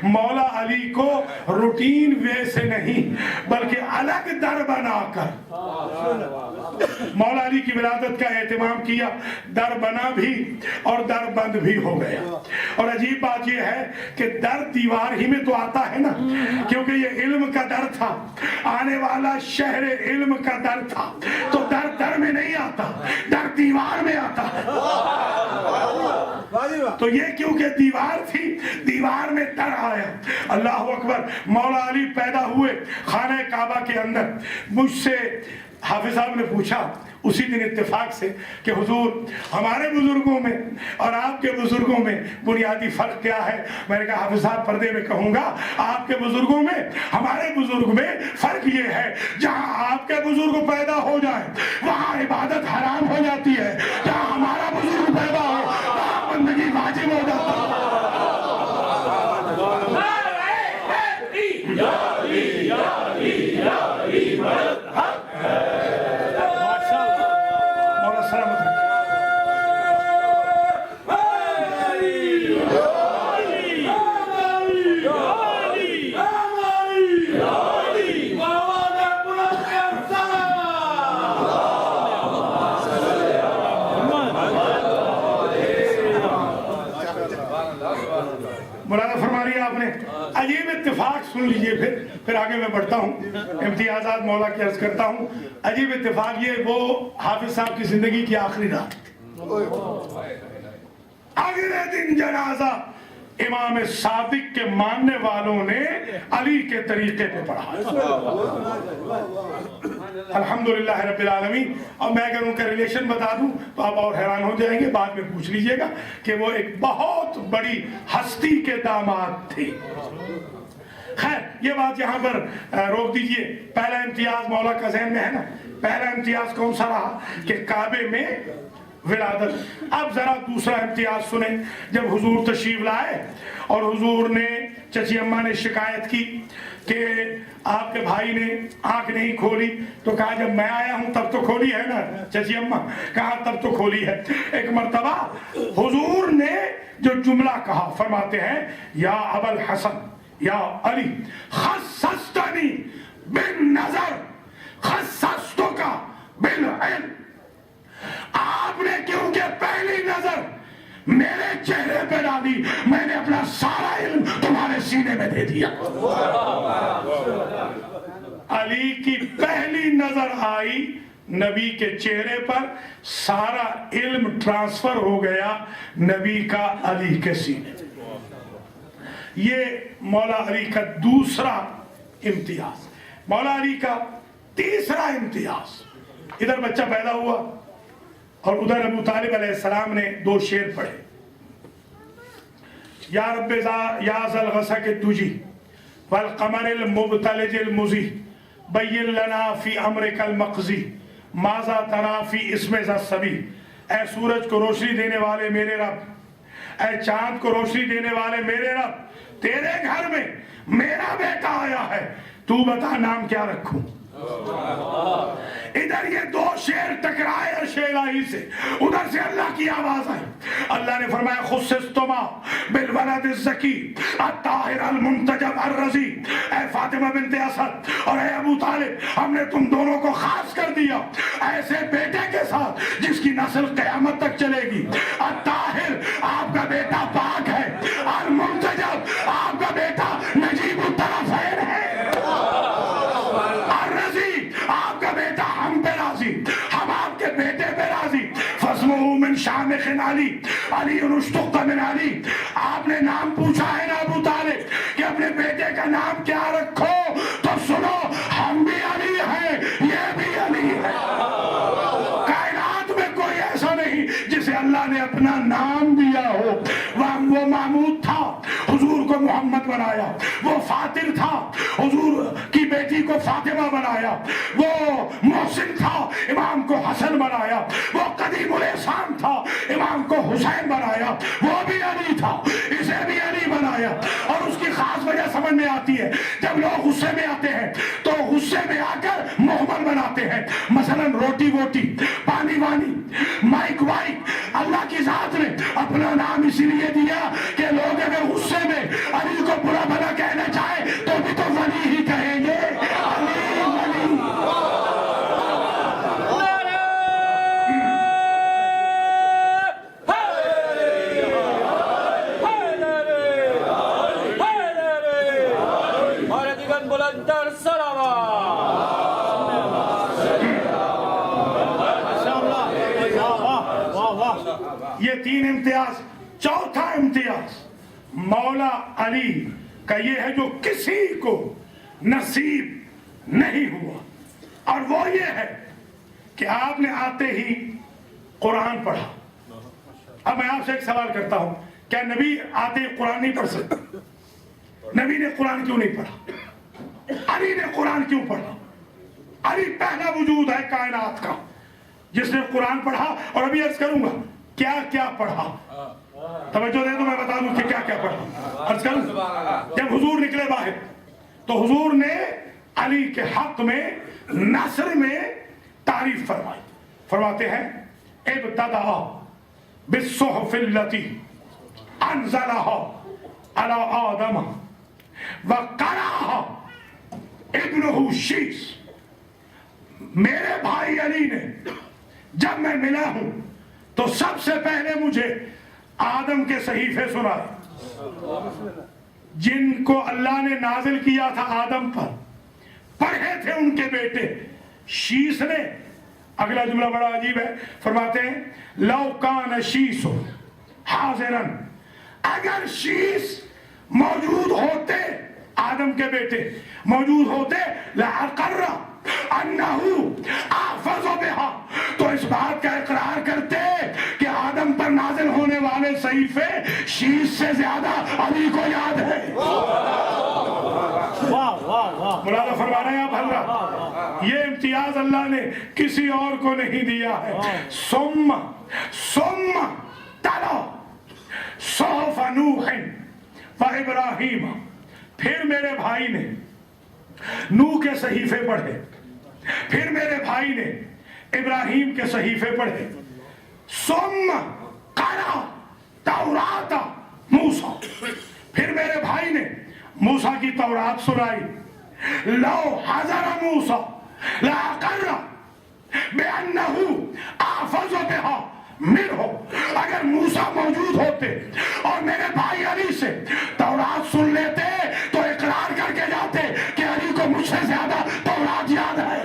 E: مولا علی کو روٹین وے سے نہیں بلکہ الگ در بنا کر مولا علی کی ولادت کا اہتمام کیا. در بنا بھی اور در بند بھی ہو گیا. اور عجیب بات یہ ہے کہ در دیوار ہی میں تو آتا ہے نا, کیونکہ یہ علم کا در تھا, آنے والا شہر علم کا در تھا, تو در میں نہیں آتا, در دیوار میں آتا ہے. تو یہ کیونکہ دیوار تھی, دیوار میں در آیا. اللہ اکبر. مولا علی پیدا ہوئے خانہ کعبہ کے اندر. مجھ سے حافظ صاحب نے پوچھا اسی دن اتفاق سے کہ حضور ہمارے بزرگوں میں اور آپ کے بزرگوں میں بنیادی فرق کیا ہے. میں نے کہا حافظ صاحب پردے میں کہوں گا, آپ کے بزرگوں میں ہمارے بزرگ میں فرق یہ ہے, جہاں آپ کے بزرگ پیدا ہو جائیں وہاں عبادت حرام ہو جاتی ہے, جہاں ہمارا بزرگ پیدا ہو وہاں بندگی واجب ہو جاتی ہے. مولانا فرما لیا آپ نے. عجیب اتفاق سن لیجئے, پھر آگے میں بڑھتا ہوں, امتیازات مولا کی عرض کرتا ہوں. عجیب اتفاق یہ وہ حافظ صاحب کی زندگی کی آخری رات, اگلے دن جنازہ امام صادق کے ماننے والوں نے علی کے طریقے پہ پڑھا. الحمدللہ رب العالمین. اور میں اگر ان کا ریلیشن بتا دوں تو آپ اور حیران ہو جائیں گے, بعد میں پوچھ لیجئے گا کہ وہ ایک بہت بڑی ہستی کے داماد تھے. خیر یہ بات یہاں پر روک دیجئے. پہلا امتیاز مولا کا ذہن میں ہے نا, پہلا امتیاز کون سا رہا کہ کعبے میں ولادت. اب ذرا دوسرا امتیاز سنیں. جب حضور تشریف لائے اور حضور نے, چچی اماں نے شکایت کی کہ آپ کے بھائی نے آنکھ نہیں کھولی, تو کہا جب میں آیا ہوں تب تو کھولی ہے نا چچی اماں, کہا تب تو کھولی ہے. ایک مرتبہ حضور نے جو جملہ کہا, فرماتے ہیں یا ابا الحسن یا علی خصصتنی بالنظر خصصتک بالعلم. آپ نے کیونکہ پہلی نظر میرے چہرے پہ ڈالی, میں نے اپنا سارا علم تمہارے سینے میں دے دیا. علی کی پہلی نظر آئی نبی کے چہرے پر, سارا علم ٹرانسفر ہو گیا نبی کا علی کے سینے میں. یہ مولا علی کا دوسرا امتیاز. مولا علی کا تیسرا امتیاز, ادھر بچہ پیدا ہوا اور ادھر ابو طالب علیہ السلام نے 2 شعر پڑھے. یا رب یا ذل غسق الدجی والقمر المبتلج المضی بین لنا فی امرک المقضی ماذا ترا فی اسم ذا الصبی. اے سورج کو روشنی دینے والے میرے رب, اے چاند کو روشنی دینے والے میرے رب, تیرے گھر میں میرا بیٹا آیا ہے, تو بتا نام کیا رکھوں. ادھر یہ دو شیر ٹکرائے عرش الہی سے، ادھر سے اللہ کی آواز آئی. اللہ نے فرمایا خصصتما بالولد الزکی الطاہر المنتجب الرضی. اے فاطمہ بنت اسد اور اے ابو طالب، ہم نے تم دونوں کو خاص کر دیا ایسے بیٹے کے ساتھ جس کی نسل قیامت تک چلے گی. الطاہر، آپ کا بیٹا پاک ہے. المنتجب، آپ کا بیٹا نجیب الطرفین ہے. الرضی، آپ کا بیٹا ہم پہ راضی، ہم آپ کے بیٹے پہ راضی. فاسمہ من شامخ علی، علی اشتق من علی. آپ نے نام پوچھا ہے نا ابو طالب کہ اپنے بیٹے کا نام کیا رکھو، تو سنو ہم بھی علی ہیں، یہ بھی علی ہے. کائنات میں کوئی ایسا نہیں جسے اللہ نے اپنا نام دیا ہو. وہ محمود تھا، حضور کو محمد بنایا. وہ فاطر تھا، حضور کی بیٹی کو فاطمہ بنایا. وہ محسن تھا، امام کو حسن بنایا. وہ قدیم الاحسان تھا، امام کو حسین بنایا. وہ بھی علی تھا، اسے بھی علی بنایا. اور اس کی خاص وجہ سمجھ میں آتی ہے، جب لوگ غصے میں آتے ہیں تو غصے میں آ کر محمل بناتے ہیں. مثلا روٹی ووٹی، پانی وانی، مائک وائک. اللہ کی ذات نے اپنا نام اسی لیے دیا کہ لوگ اگر غصے میں علی کو برا بھلا کہنا چاہے تو بھی تو ولی ہی کہیں گے. علی ولی. یہ تین امتیاز. چوتھا امتیاز مولا علی کا یہ ہے جو کسی کو نصیب نہیں ہوا، اور وہ یہ ہے کہ آپ نے آتے ہی قرآن پڑھا. اب میں آپ سے ایک سوال کرتا ہوں، کیا نبی آتے ہی قرآن نہیں پڑھ سکتے؟ نبی نے قرآن کیوں نہیں پڑھا؟ علی نے قرآن کیوں پڑھا؟ علی پہلا وجود ہے کائنات کا جس نے قرآن پڑھا. اور ابھی عرض کروں گا کیا کیا پڑھا. توجہ دے تو میں بتا دوں کہ کیا کیا پڑھا. عرض کروں، جب حضور نکلے باہر تو حضور نے علی کے حق میں نصر میں تعریف فرمائی. فرماتے ہیں ابتدأ بالصحف التي انزلها على آدم وقرأها ابنه شیس. میرے بھائی علی نے جب میں ملا ہوں تو سب سے پہلے مجھے آدم کے صحیفے سنائے جن کو اللہ نے نازل کیا تھا آدم پر. پڑھے تھے ان کے بیٹے شیس نے. اگلا جملہ بڑا عجیب ہے، فرماتے ہیں لو کان شیس حاضرا، اگر شیس موجود ہوتے، آدم کے بیٹے موجود ہوتے، لَأَقَرَّ أَنَّهُ أَحْفَظُ بِهَا، تو اس بات کا اقرار کرتے کہ آدم پر نازل ہونے والے صحیفے شیس سے زیادہ علی کو یاد ہے. مولانا فرما رہے ہیں آپ حضرات، یہ امتیاز اللہ نے کسی اور کو نہیں دیا ہے. ثم تلا صحف نوح و ابراہیم، پھر میرے بھائی نے نوح کے صحیفے پڑھے، پھر میرے بھائی نے ابراہیم کے صحیفے پڑھے. ثم قرأ توراۃ موسیٰ، پھر میرے بھائی نے موسیٰ کی تورات سنائی. لو حضر موسیٰ لأقر بأنه أحفظ بها منه، اگر موسیٰ موجود ہوتے اور میرے بھائی علی سے تورات سن لیتے تو اقرار کر کے جاتے کہ علی کو مجھ سے زیادہ تورات یاد ہے.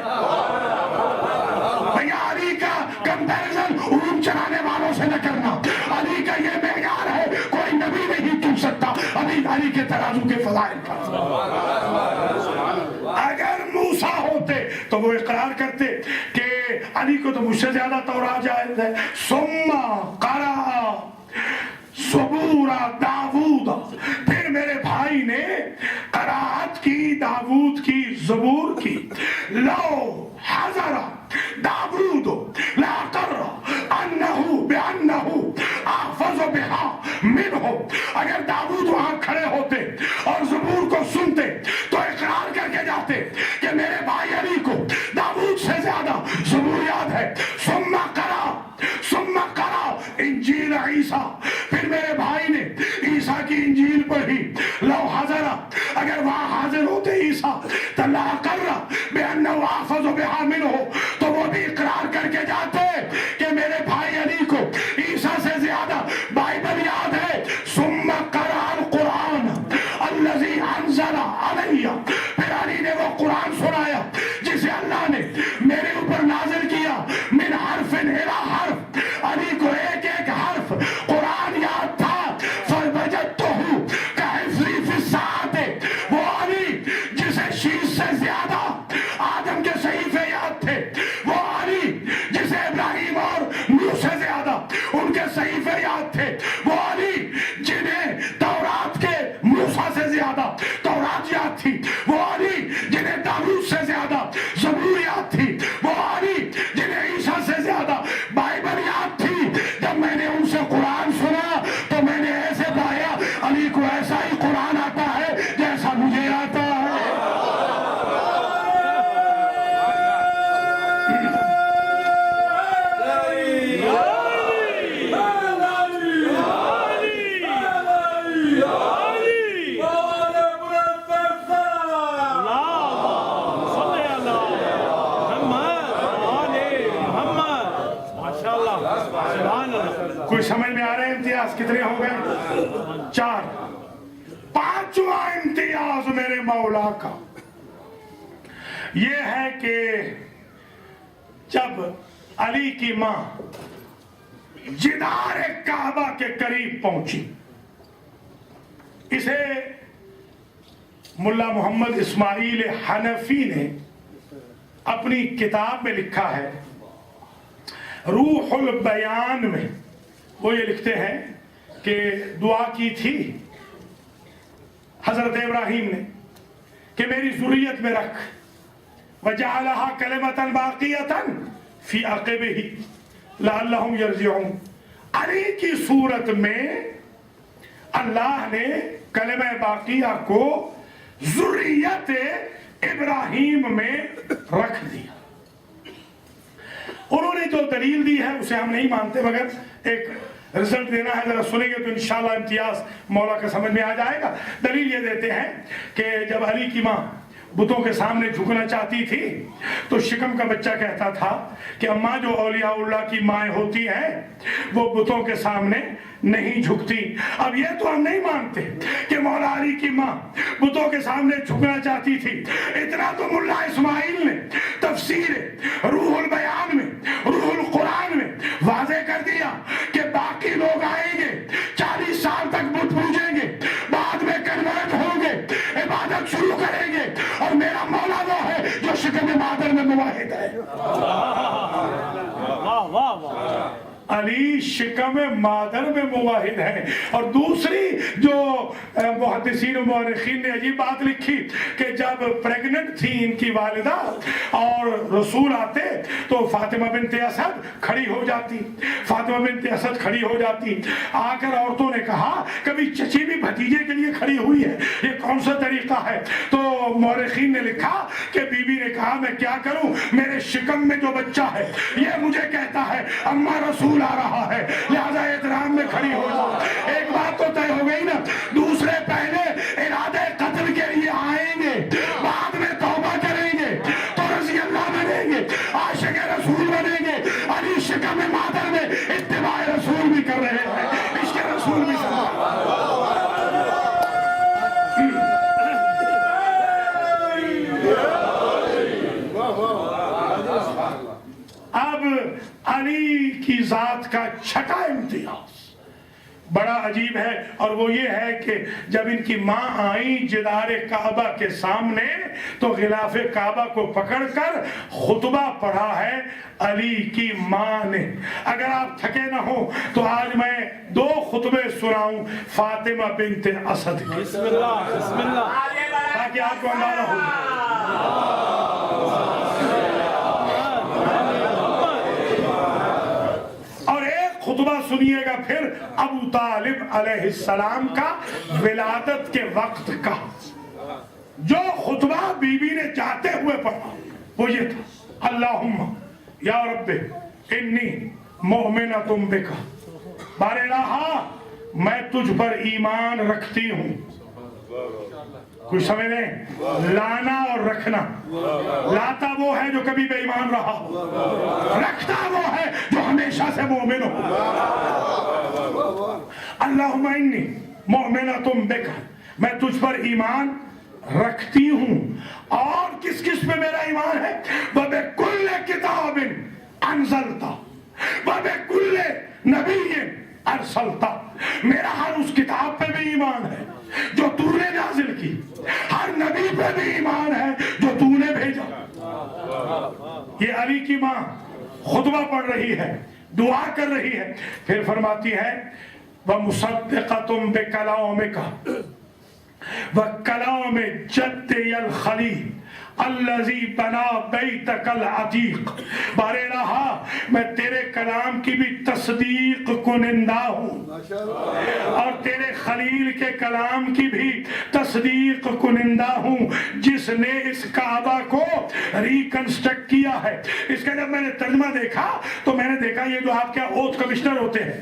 E: بھیا علی کا کمپیریزن علوم چلانے والوں سے نہ کرنا. علی کا یہ معیار ہے، کوئی نبی نہیں تم سکتا علی کے ترازو کے فضائل پر. اگر موسیٰ ہوتے تو وہ اقرار کرتے کہ علی کو تو مجھ سے زیادہ تورات یاد ہے. ثم قرأ زبور داود، پھر میرے بھائی نے قرأت کی داود کی، زبور کی. لو حضر داود لأقر بأنه أحفظ بها منه، اگر داود وہاں کھڑے ہوتے اور زبور کو سنتے تو اقرار کر کے جاتے کہ میرے بھائی علی کو اقر بانہ احفظ بها منہ، تو وہ بھی اقرار کر کے جاتے کہ میرے بھائی علی کو عیسیٰ سے زیادہ بائبل یاد ہے. ثم قرأ القرآن الذي انزل علی، پھر علی نے وہ قرآن سنایا جسے اللہ نے میرے اوپر نازل کیا. من حرف الی حرف، علی کو ایک ایک حرف قرآن یاد تھا. فوجدتہ کحفظی فی الساعۃ، وہ علی جسے شیش سے زیادہ آدم کے صحیفے یاد تھے، وہ علی جسے ابراہیم اور نوح سے زیادہ ان کے صحیفے یاد تھے، وہ علی جنہیں تورات کے موسیٰ سے زیادہ تورات یاد تھی، وہ علی جنہیں داؤد سے زیادہ زبور یاد تھی، وہ علی جنہیں عیسیٰ سے زیادہ بائبل یاد تھی. جب میں نے ان سے قرآن سنا تو میں نے ایسے پایا علی کو ایسا ہی قرآن آتا ہے جیسا مجھے آتا ہے. کوئی سمجھ میں آ رہے ہیں امتیاز کتنے ہو گئے؟ 4. پانچواں امتیاز میرے مولا کا یہ ہے کہ جب علی کی ماں جدار کعبہ کے قریب پہنچی، اسے ملا محمد اسماعیل حنفی نے اپنی کتاب میں لکھا ہے، روح البیان میں. وہ یہ لکھتے ہیں کہ دعا کی تھی حضرت ابراہیم نے کہ میری ذریت میں رکھ، وَجَعَلَهَا كَلِمَةً بَاقِيَةً فِي عَقِبِهِ لَعَلَّهُمْ يَرْجِعُونَ. علی کی صورت میں اللہ نے کلمہ باقیہ کو ذریت ابراہیم میں رکھ دیا. انہوں نے جو دلیل دی ہے اسے ہم نہیں مانتے، مگر ایک رزلٹ دینا ہے، ذرا سنیں گے تو انشاءاللہ امتیاز مولا کا سمجھ میں آ جائے گا. دلیل یہ دیتے ہیں کہ جب علی کی ماں بتوں کے سامنے جھکنا چاہتی تھی تو شکم کا بچہ کہتا تھا کہ اماں جو اولیاء اللہ کی مائیں ہوتی ہیں وہ بتوں کے سامنے نہیں جھکتی. اب یہ تو ہم نہیں مانتے کہ مولا علی کی ماں بتوں کے سامنے جھکنا چاہتی تھی. اتنا تو ملا اسماعیل نے تفسیر روح البیان میں، روح القرآن میں واضح کر دیا کہ باقی لوگ آئیں گے، 40 سال تک بت پوجیں گے، بعد میں کنورٹ ہوں گے، عبادت شروع کریں گے، اور میرا مولا وہ ہے جو شکم مادر میں موحد ہے. علی شکم مادر میں موحد ہے. اور دوسری جو محدثین و مورخین نے عجیب بات لکھی کہ جب پریگننٹ تھی ان کی والدہ اور رسول آتے تو فاطمہ بنت اسد کھڑی ہو جاتی، فاطمہ بنت اسد کھڑی ہو جاتی. آ کر عورتوں نے کہا کبھی چچی بھی بھتیجے کے لیے کھڑی ہوئی ہے، یہ کون سا طریقہ ہے؟ تو مورخین نے لکھا کہ بی بی نے کہا میں کیا کروں، میرے شکم میں جو بچہ ہے یہ مجھے کہتا ہے اماں رسول آ رہا ہے، لہذا احترام میں کھڑی ہو جاؤ. ایک بات تو طے ہو گئی نا. دوسرے پہلے ارادے قتل کے لیے آئیں گے، بعد میں توبہ کریں گے تو رضی اللہ بنیں گے، عاشق رسول بنیں گے. علی شکم مادر میں اتباع رسول بھی کر رہے ہیں، عشق رسول بھی کر رہے ہیں. اب علی کی ذات کا چھٹا امتیاز بڑا عجیب ہے، اور وہ یہ ہے کہ جب ان کی ماں آئیں جدار کعبہ کے سامنے تو غلاف کعبہ کو پکڑ کر خطبہ پڑھا ہے علی کی ماں نے. اگر آپ تھکے نہ ہو تو آج میں 2 خطبے سناؤں فاطمہ بنت اسد کی،
F: بسم اللہ بسم اللہ،
E: تاکہ آپ کو اندازہ ہو. خطبہ سنیے گا پھر ابو طالب علیہ السلام کا ولادت کے وقت کا. جو خطبہ بی بی نے جاتے ہوئے پڑھا وہ یہ تھا، اللہم یا رب انی مؤمنۃ بک، بار الہ میں تجھ پر ایمان رکھتی ہوں، کوئی سمجھ رہے؟ لانا اور رکھنا. لاتا وہ ہے جو کبھی بے ایمان رہا، رکھتا وہ ہے جو ہمیشہ سے مومن ہو. اللہم انی مؤمنۃ بک، میں تجھ پر ایمان رکھتی ہوں. اور کس کس پہ میرا ایمان ہے؟ وَبِكُلِّ كِتَابٍ أَنزَلْتَ وَبِكُلِّ نَبِيٍّ أَرْسَلْتَ، میرا ہر اس کتاب پہ بھی ایمان ہے جو تو نے نازل کی، ہر نبی پہ بھی ایمان ہے جو تو نے بھیجا. یہ علی کی ماں خطبہ پڑھ رہی ہے، دعا کر رہی ہے، پھر فرماتی ہے وَمُصَدِّقَةٌ بِكَلَامِكَ وَكَلَامِ جَدِّيَ الْخَلِيلِ الذي بنا بیتک العتیق. بار الہ میں تیرے کلام کی بھی تصدیق کنندہ ہوں اور تیرے خلیل کے کلام کی بھی تصدیق کنندہ ہوں جس نے اس کعبہ کو ریکنسٹرکٹ کیا ہے. اس کا جب میں نے ترجمہ دیکھا تو میں نے دیکھا یہ جو آپ کے اوتھ کمشنر ہوتے ہیں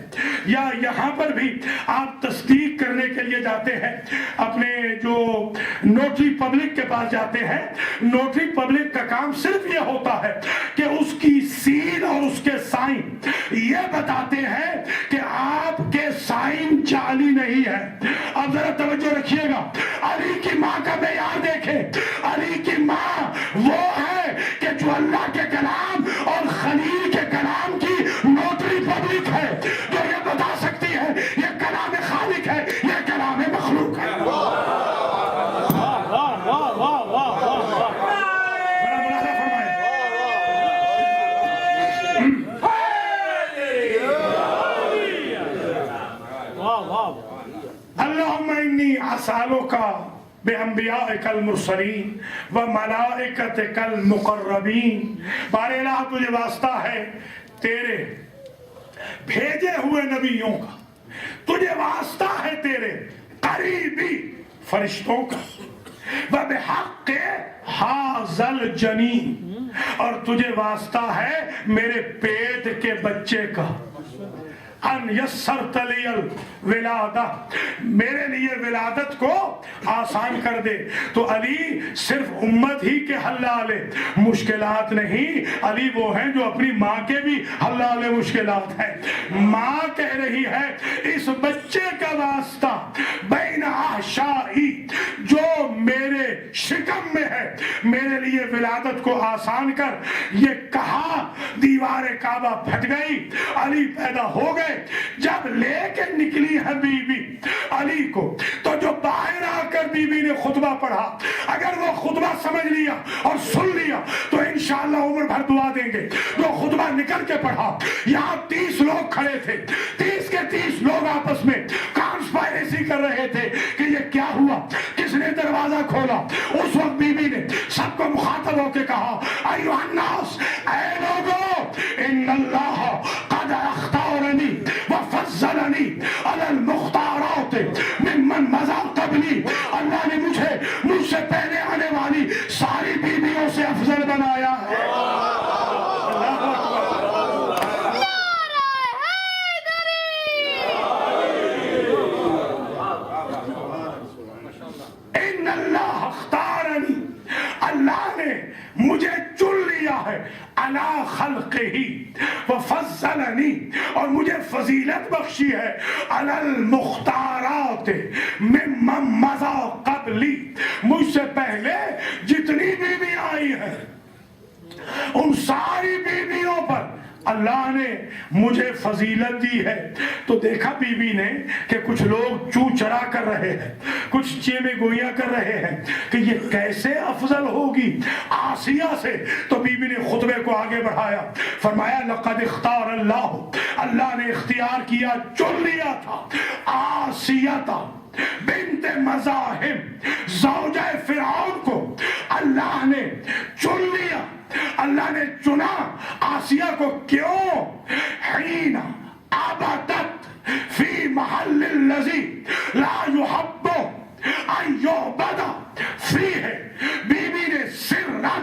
E: یا یہاں پر بھی آپ تصدیق کرنے کے لیے جاتے ہیں، اپنے جو نوٹری پبلک کے پاس جاتے ہیں، نوٹری پبلک کا کام صرف یہ ہوتا ہے کہ اس کی سیل اور اس کے سائن یہ بتاتے ہیں کہ آپ کے سائن جعلی نہیں ہے. اب ذرا توجہ رکھیے گا، علی کی ماں کا معیار دیکھیں. علی کی ماں وہ ہے کہ جو اللہ کے کلام اور خلیل کے کلام کی نوٹری پبلک ہے، جو یہ بتا سکتی ہے یہ کلام خالق ہے، یہ کلام مخلوق ہے. اللہم انی اسألک بانبیائک المرسلین وملائکتک المقربین. بار الہ تجھے واسطہ ہے تیرے بھیجے ہوئے نبیوں کا، تجھے واسطہ ہے تیرے قریبی فرشتوں کا، وبحق ھذا الجنین، اور تجھے واسطہ ہے میرے پیٹ کے بچے کا. ان یسرت لی الولادہ، میرے لیے ولادت کو آسان کر دے. تو علی صرف امت ہی کے حلالے مشکلات نہیں، علی وہ ہیں جو اپنی ماں کے بھی حلالے مشکلات ہیں. ماں کہہ رہی ہے اس بچے کا واسطہ بین احشائی، جو میرے شکم میں ہے، میرے لیے ولادت کو آسان کر. یہ کہا دیوار کعبہ پھٹ گئی، علی پیدا ہو گئے. جب لے کے نکلی ہے بی بی علی کو، تو جو باہر آ کر بی بی نے خطبہ پڑھا، اگر وہ خطبہ سمجھ لیا اور سن لیا تو انشاءاللہ عمر بھر دعا دیں گے. جو خطبہ نکل کے پڑھا، یہاں 30 لوگ کھڑے تھے، 30 کے 30 لوگ آپس میں کانسپائریسی کر رہے تھے کہ یہ کیا ہوا، کس نے دروازہ کھولا. اس وقت بی بی نے سب کو مخاطب ہو کے کہا ایھا الناس، اے لوگو، ان اللہ قد اختارنی وفضلنی علی المختارات ممن مضى قبلی. اللہ نے مجھ سے پہلے آنے والی ساری بیویوں سے افضل بنایا ہے. ان اللہ اختارنی، اللہ نے مجھے چن لیا ہے، علی خلقہ وفضلنی، اور مجھے فضیلت بخشی ہے، علی المختارات ممن مضى قبلی، مجھ سے پہلے جتنی بیویاں آئی ہیں ان ساری بیویوں پر اللہ نے مجھے فضیلت دی ہے. تو دیکھا بی بی نے کہ کچھ لوگ چو چرا کر رہے ہیں، کچھ چیمے گوئیاں کر رہے ہیں کہ یہ کیسے افضل ہوگی آسیہ سے. تو بی بی نے خطبے کو آگے بڑھایا، فرمایا لقد اختار اللہ، اللہ نے اختیار کیا، چن لیا تھا آسیہ بنت مزاحم، زوجہ فرعون کو اللہ نے چن لیا. اللہ نے چنا آسیہ کو، کیوں؟ حین عبدت فی محل الذی لا یحب ان یعبد فیہ. بی بی نے سرًا،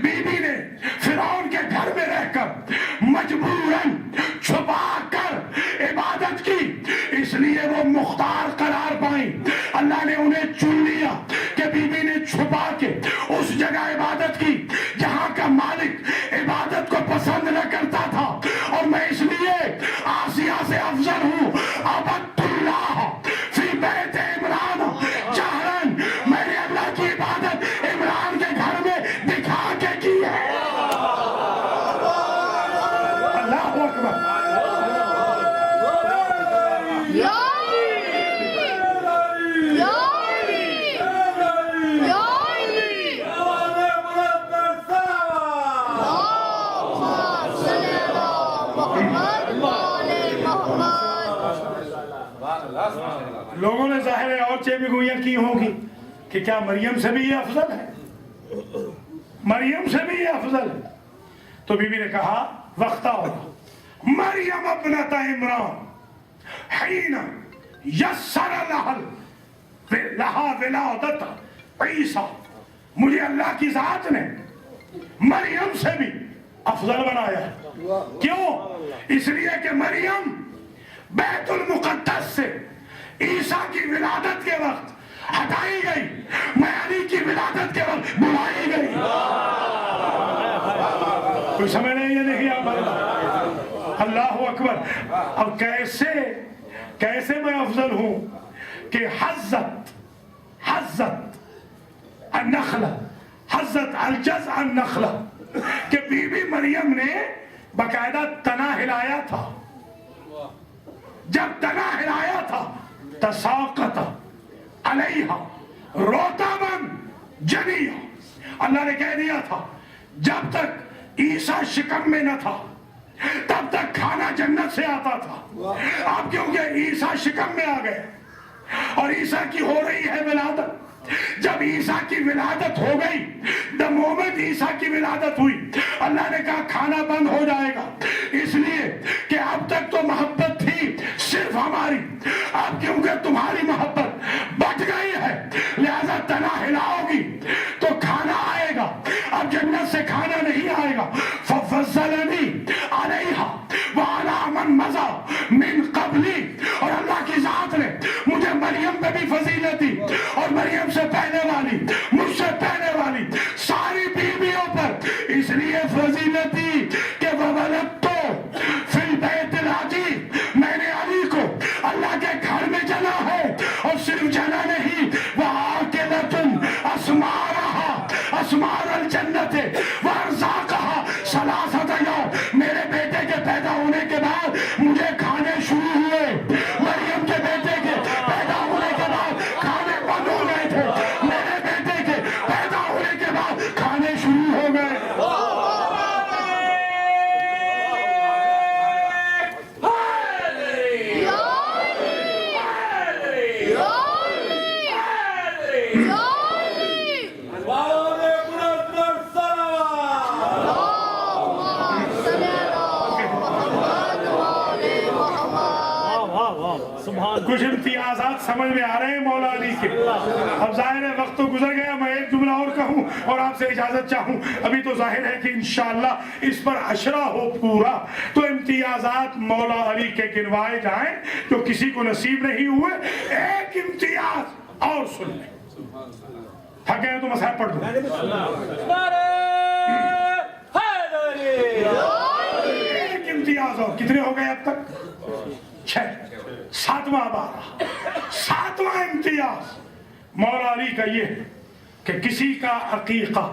E: بی بی نے فرعون کے گھر میں رہ کر مجبوراً چھپا کر عبادت کی، اس لیے وہ مختار قرار پائیں. اللہ نے انہیں چن لیا کہ بی عبادت کی جہاں کا مالک عبادت کو پسند نہ کرتا تھا، اور میں اس لیے آسیہ سے افضل ہوں. عبدت اللہ فی بیت عمران جہرن، میں نے اللہ کی عبادت عمران کے گھر میں دکھا کے کی ہے. اللہ اکبر. لوگوں نے ظاہر ہے اور چیبی گوئیاں کی ہوں گی کہ کیا مریم سے بھی یہ افضل ہے، مریم سے بھی یہ افضل ہے. تو بی بی نے کہا وقتا ہوگا مریم ابنت عمران حین یسر لہا ولادت عیسیٰ، مجھے اللہ کی ذات نے مریم سے بھی افضل بنایا ہے. کیوں؟ اس لیے کہ مریم بیت المقدس سے عیسیٰ کی ولادت کے وقت ہٹائی گئی، میں علی کی ولادت کے وقت بلائی گئی. کوئی سمجھ نہیں ہے؟ نہیں آپ اللہ اکبر. اب کیسے میں افضل ہوں کہ حزت النخلہ، حزت الجزء النخلہ، کہ بی بی مریم نے باقاعدہ تنا ہلایا تھا. جب تنا ہلایا تھا تساقط علیہا رطبا جنیہ، اللہ نے کہہ دیا تھا جب تک عیسیٰ شکم میں نہ تھا تب تک کھانا جنت سے آتا تھا. اب کیونکہ عیسیٰ شکم میں آ گئے اور عیسیٰ کی ہو رہی ہے ولادت، جب عیسیٰ کی ولادت ہو گئی، the moment عیسیٰ کی ولادت ہوئی، اللہ نے کہا کھانا بند ہو جائے گا. اس لیے کہ اب تک تو محبت تھی صرف ہماری، اب کیونکہ تمہاری محبت بٹ گئی ہے لہذا تنا ہلاؤ گی تو کھانا آئے گا. اب جنت سے کھانا نہیں آئے گا. فَفَضَّلَنِي عَلَيْهَا وَعَلَى مَن مَضَىٰ مِن قَبْلِي، اور اللہ کی ذات نے مجھے مریم پہ بھی فضیلت دی، اور مریم سے پہلے والی، مجھ سے پہلے والی ساری بیویوں پر اس لیے فضیلت دی کہ وَوَلَدتُ فِي الْبَيْتِ الْعَتِيقِ، میں نے علی کو اللہ کے گھر میں جنا ہے، اور صرف جنا نہیں، وَعَاقِلَةٌ أَسْمَارَهَا أَسْمَارَ الْجَنَّةِ وَأَرْزَاقَهَا ثَلَاثَةَ يَوْمٍ. میرے بیٹے کے پیدا ہونے کے بعد مجھے کھانے شروع ہوئے، مریم کے بیٹے کے پیدا ہونے کے بعد کھانے بند ہو گئے تھے، میرے بیٹے کے پیدا ہونے کے بعد کھانے شروع ہو گئے. کچھ امتیازات سمجھ میں آ رہے ہیں مولا علی کے. اب ظاہر ہے وقت تو گزر گیا، میں ایک جملہ اور کہوں اور آپ سے اجازت چاہوں. ابھی تو ظاہر ہے کہ انشاءاللہ اس پر عشرہ ہو پورا تو امتیازات مولا علی کے گنوائے جائیں جو کسی کو نصیب نہیں ہوئے. ایک امتیاز اور سن لیں، تھک گئے تو مسائل پڑھ دوں. ایک امتیاز اور، کتنے ہو گئے اب تک؟ 6. 7واں بارہ، 7واں امتیاز مولا علی کا یہ کہ کسی کا عقیقہ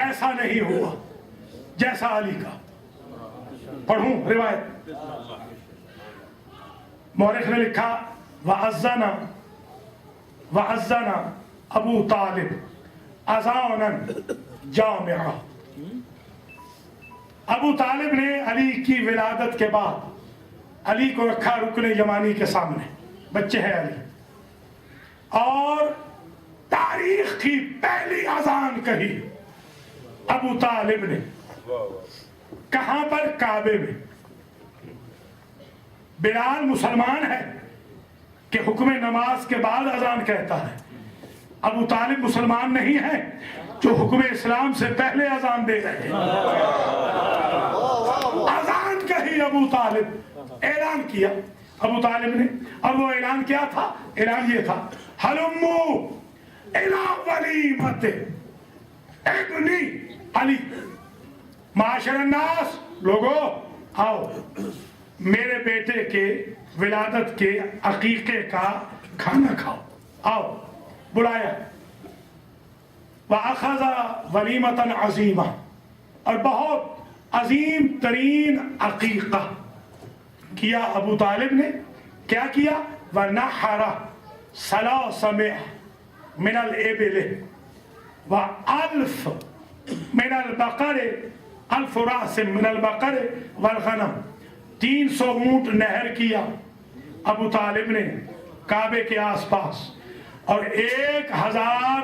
E: ایسا نہیں ہوا جیسا علی کا. پڑھوں روایت. مورخ نے لکھا وَأَذَّنَ ابو طالب اذانا جامعہ. ابو طالب نے علی کی ولادت کے بعد علی کو رکھا رکن یمانی کے سامنے، بچے ہیں علی، اور تاریخ کی پہلی اذان کہی ابو طالب نے. کہاں پر؟ کعبے میں. بلال مسلمان ہے کہ حکم نماز کے بعد اذان کہتا ہے، ابو طالب مسلمان نہیں ہے جو حکم اسلام سے پہلے اذان دے رہے ہیں. اذان کہی ابو طالب، اعلان کیا ابو طالب نے. اور وہ اعلان کیا تھا؟ اعلان یہ تھا، ہلمو الی ولیمت ابنی علی معاشر الناس، لوگو آؤ میرے بیٹے کے ولادت کے عقیقے کا کھانا کھاؤ، آؤ بلایا۔ وَأَخَذَ وَلِيمَةً عَظِيمًا، اور بہت عظیم ترین عقیقہ کیا ابو طالب نے۔ کیا کیا؟ وَنَحَرَ ثَلَاثَمِائَةَ مِنَ الْإِبِلِ وَأَلْفَ مِنَ الْبَقَرِ أَلْفُ رَأْسٍ مِنَ الْبَقَرِ وَالْغَنَمِ، 300 اونٹ نہر کیا ابو طالب نے کعبے کے آس پاس، اور 1000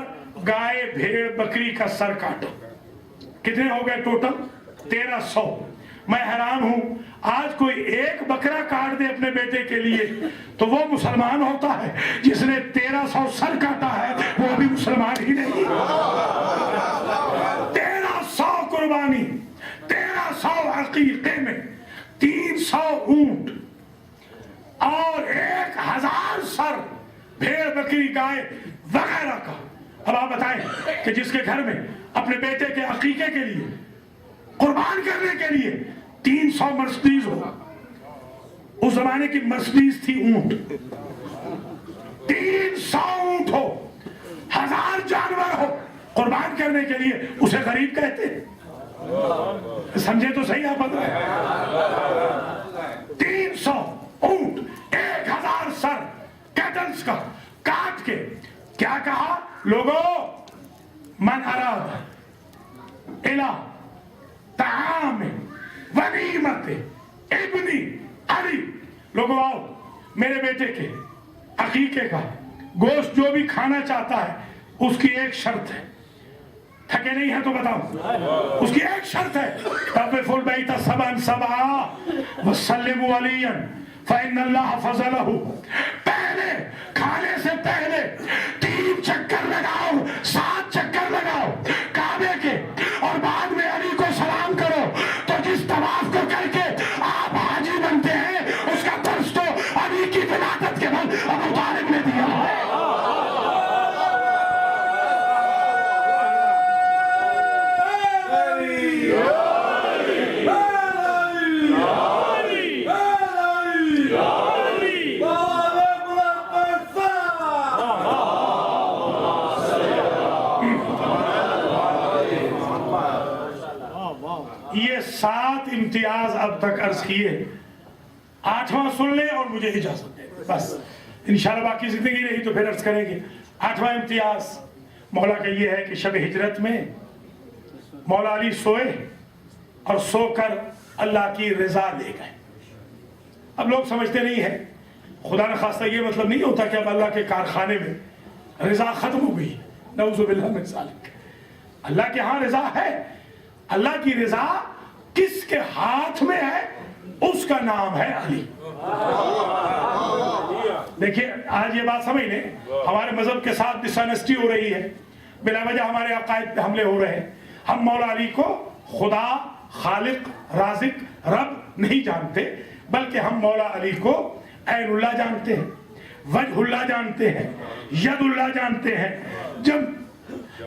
E: گائے بھیڑ بکری کا سر کاٹا۔ کتنے ہو گئے ٹوٹل؟ 1300۔ میں حیران ہوں، آج کوئی ایک بکرا کاٹ دے اپنے بیٹے کے لیے تو وہ مسلمان ہوتا ہے، جس نے 1300 سر کاٹا ہے وہ بھی مسلمان ہی نہیں۔ 1300 قربانی، 1300 عقیقے میں 300 اونٹ اور 1000 سر بھیڑ بکری گائے وغیرہ کا۔ اب آپ بتائیں کہ جس کے گھر میں اپنے بیٹے کے عقیقے کے لیے قربان کرنے کے لیے 300 مرسڈیز ہو، اس زمانے کی مرسڈیز تھی اونٹ، 300 اونٹ ہو، 1000 جانور ہو قربان کرنے کے لیے، اسے غریب کہتے ہیں؟ سمجھے تو صحیح آپ بتا رہے۔ 300 اونٹ، 1000 سر کیٹلز کا کاٹ کے کیا کہا؟ لوگو من اراد الہ طعام ولیمت ابنی علی، لوگو آؤ میرے بیٹے کے عقیقے کا گوشت جو بھی کھانا چاہتا ہے، اس کی ایک شرط ہے، تھکے نہیں ہیں تو بتاؤ، اس کی ایک شرط ہے، طَوِّفُوا الْبَيْتَ سَبْعًا سَبْعًا وَسَلِّمُوا عَلِيًّا فَإِنَّ اللَّهَ فَضَلَهُ، پہلے کھانے سے پہلے 3 چکر لگاؤ، 7 چکر لگاؤ کعبے کے، اور بعد میں علی کو سلام کرو، تو جس طواف کو کر کے آپ حاجی بنتے ہیں اس کا درس تو علی کی ولادت کے بعد ابو طالب نے دیا ہے۔ یہ 7 امتیاز اب تک عرض کیے، 8واں سن لیں اور مجھے اجازت دیں، بس انشاءاللہ باقی زندگی رہی تو پھر عرض کریں گے۔ 8واں امتیاز مولا کا یہ ہے کہ شب ہجرت میں مولا علی سوئے اور سو کر اللہ کی رضا لے گئے۔ اب لوگ سمجھتے نہیں ہیں، خدا نہ خواستہ یہ مطلب نہیں ہوتا کہ اب اللہ کے کارخانے میں رضا ختم ہو گئی، نعوذ باللہ من ذالک۔ اللہ کے ہاں رضا ہے، اللہ کی رضا کس کے ہاتھ میں ہے؟ اس کا نام ہے علی۔ دیکھیے آج یہ بات سمجھ لیں، ہمارے مذہب کے ساتھ ڈسانیسٹی ہو رہی ہے، بلا وجہ ہمارے عقائد پہ حملے ہو رہے ہیں۔ ہم مولا علی کو خدا، خالق، رازق، رب نہیں جانتے، بلکہ ہم مولا علی کو عین اللہ جانتے ہیں، وجہ اللہ جانتے ہیں، ید اللہ جانتے ہیں،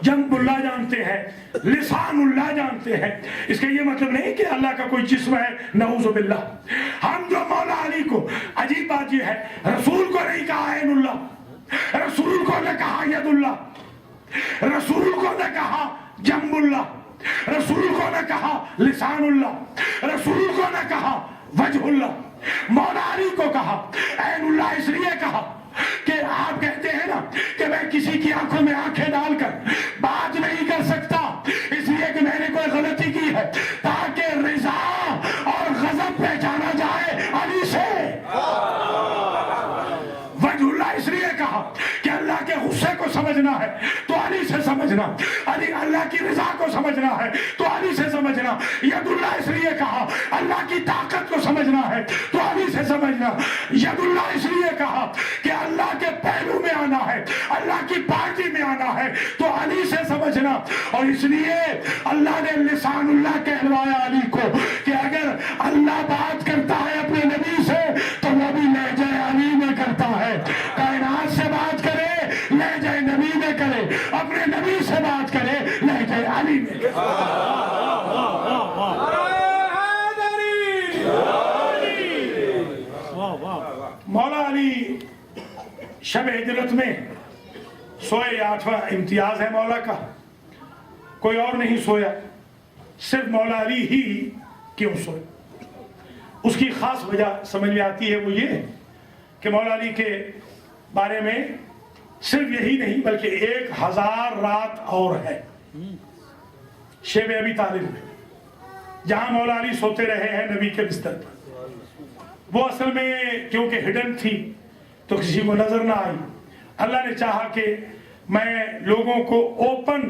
E: جنب اللہ جانتے ہیں، لسان اللہ جانتے ہیں۔ اس کا یہ مطلب نہیں کہ اللہ کا کوئی جسم ہے، نعوذ باللہ۔ ہم جو مولا علی کو، عجیب بات یہ ہے، رسول کو نہیں کہا عین اللہ، رسول کو نہ کہا ید اللہ، رسول کو نہ کہا جنب اللہ، رسول کو نہ کہا لسان اللہ، رسول کو نہ کہا وجہ اللہ، مولا علی کو کہا عین اللہ۔ اس لیے کہا کہ آپ کہتے ہیں نا کہ میں کسی کی آنکھوں میں آنکھیں ڈال کر بات نہیں کر سکتا، اس لیے کہ میں نے کوئی غلطی کی ہے، تاکہ رضا اور غضب پہچانا جائے علی سے۔ وجہ اللہ اس لیے کہا کہ اللہ کے غصے کو سمجھنا ہے تو علی سے سمجھنا، علی اللہ کی رضا کو سمجھنا ہے تو علی سے سمجھنا۔ ید اللہ اس لیے کہا اللہ کی طاقت کو سمجھنا ہے تو علی سے سمجھنا۔ ید اللہ اس لیے کہا کہ اللہ کے پہلو میں آنا ہے، اللہ کی پارٹی میں آنا ہے تو علی سے سمجھنا۔ اور اس لیے اللہ نے لسان اللہ کہلوایا علی کو کہ اگر اللہ بات کرتا ہے اپنے نبی سے تو وہ بھی لہجہ علی میں کرتا ہے، کائنات سے بات کرے لہجہ نبی میں کرے، اپنے نبی سے بات کرے لہجہ علی علی میں مولا علی شب ہجرت میں سوئے، 8واں امتیاز ہے مولا کا، کوئی اور نہیں سویا، صرف مولا علی ہی کیوں سوئے؟ اس کی خاص وجہ سمجھ میں آتی ہے، وہ یہ کہ مولا علی کے بارے میں صرف یہی نہیں بلکہ 1000 رات اور ہے شیب ابی طالب میں، جہاں مولا علی سوتے رہے ہیں نبی کے بستر پر۔ وہ اصل میں کیونکہ ہڈن تھی تو کسی کو نظر نہ آئی، اللہ نے چاہا کہ میں لوگوں کو اوپن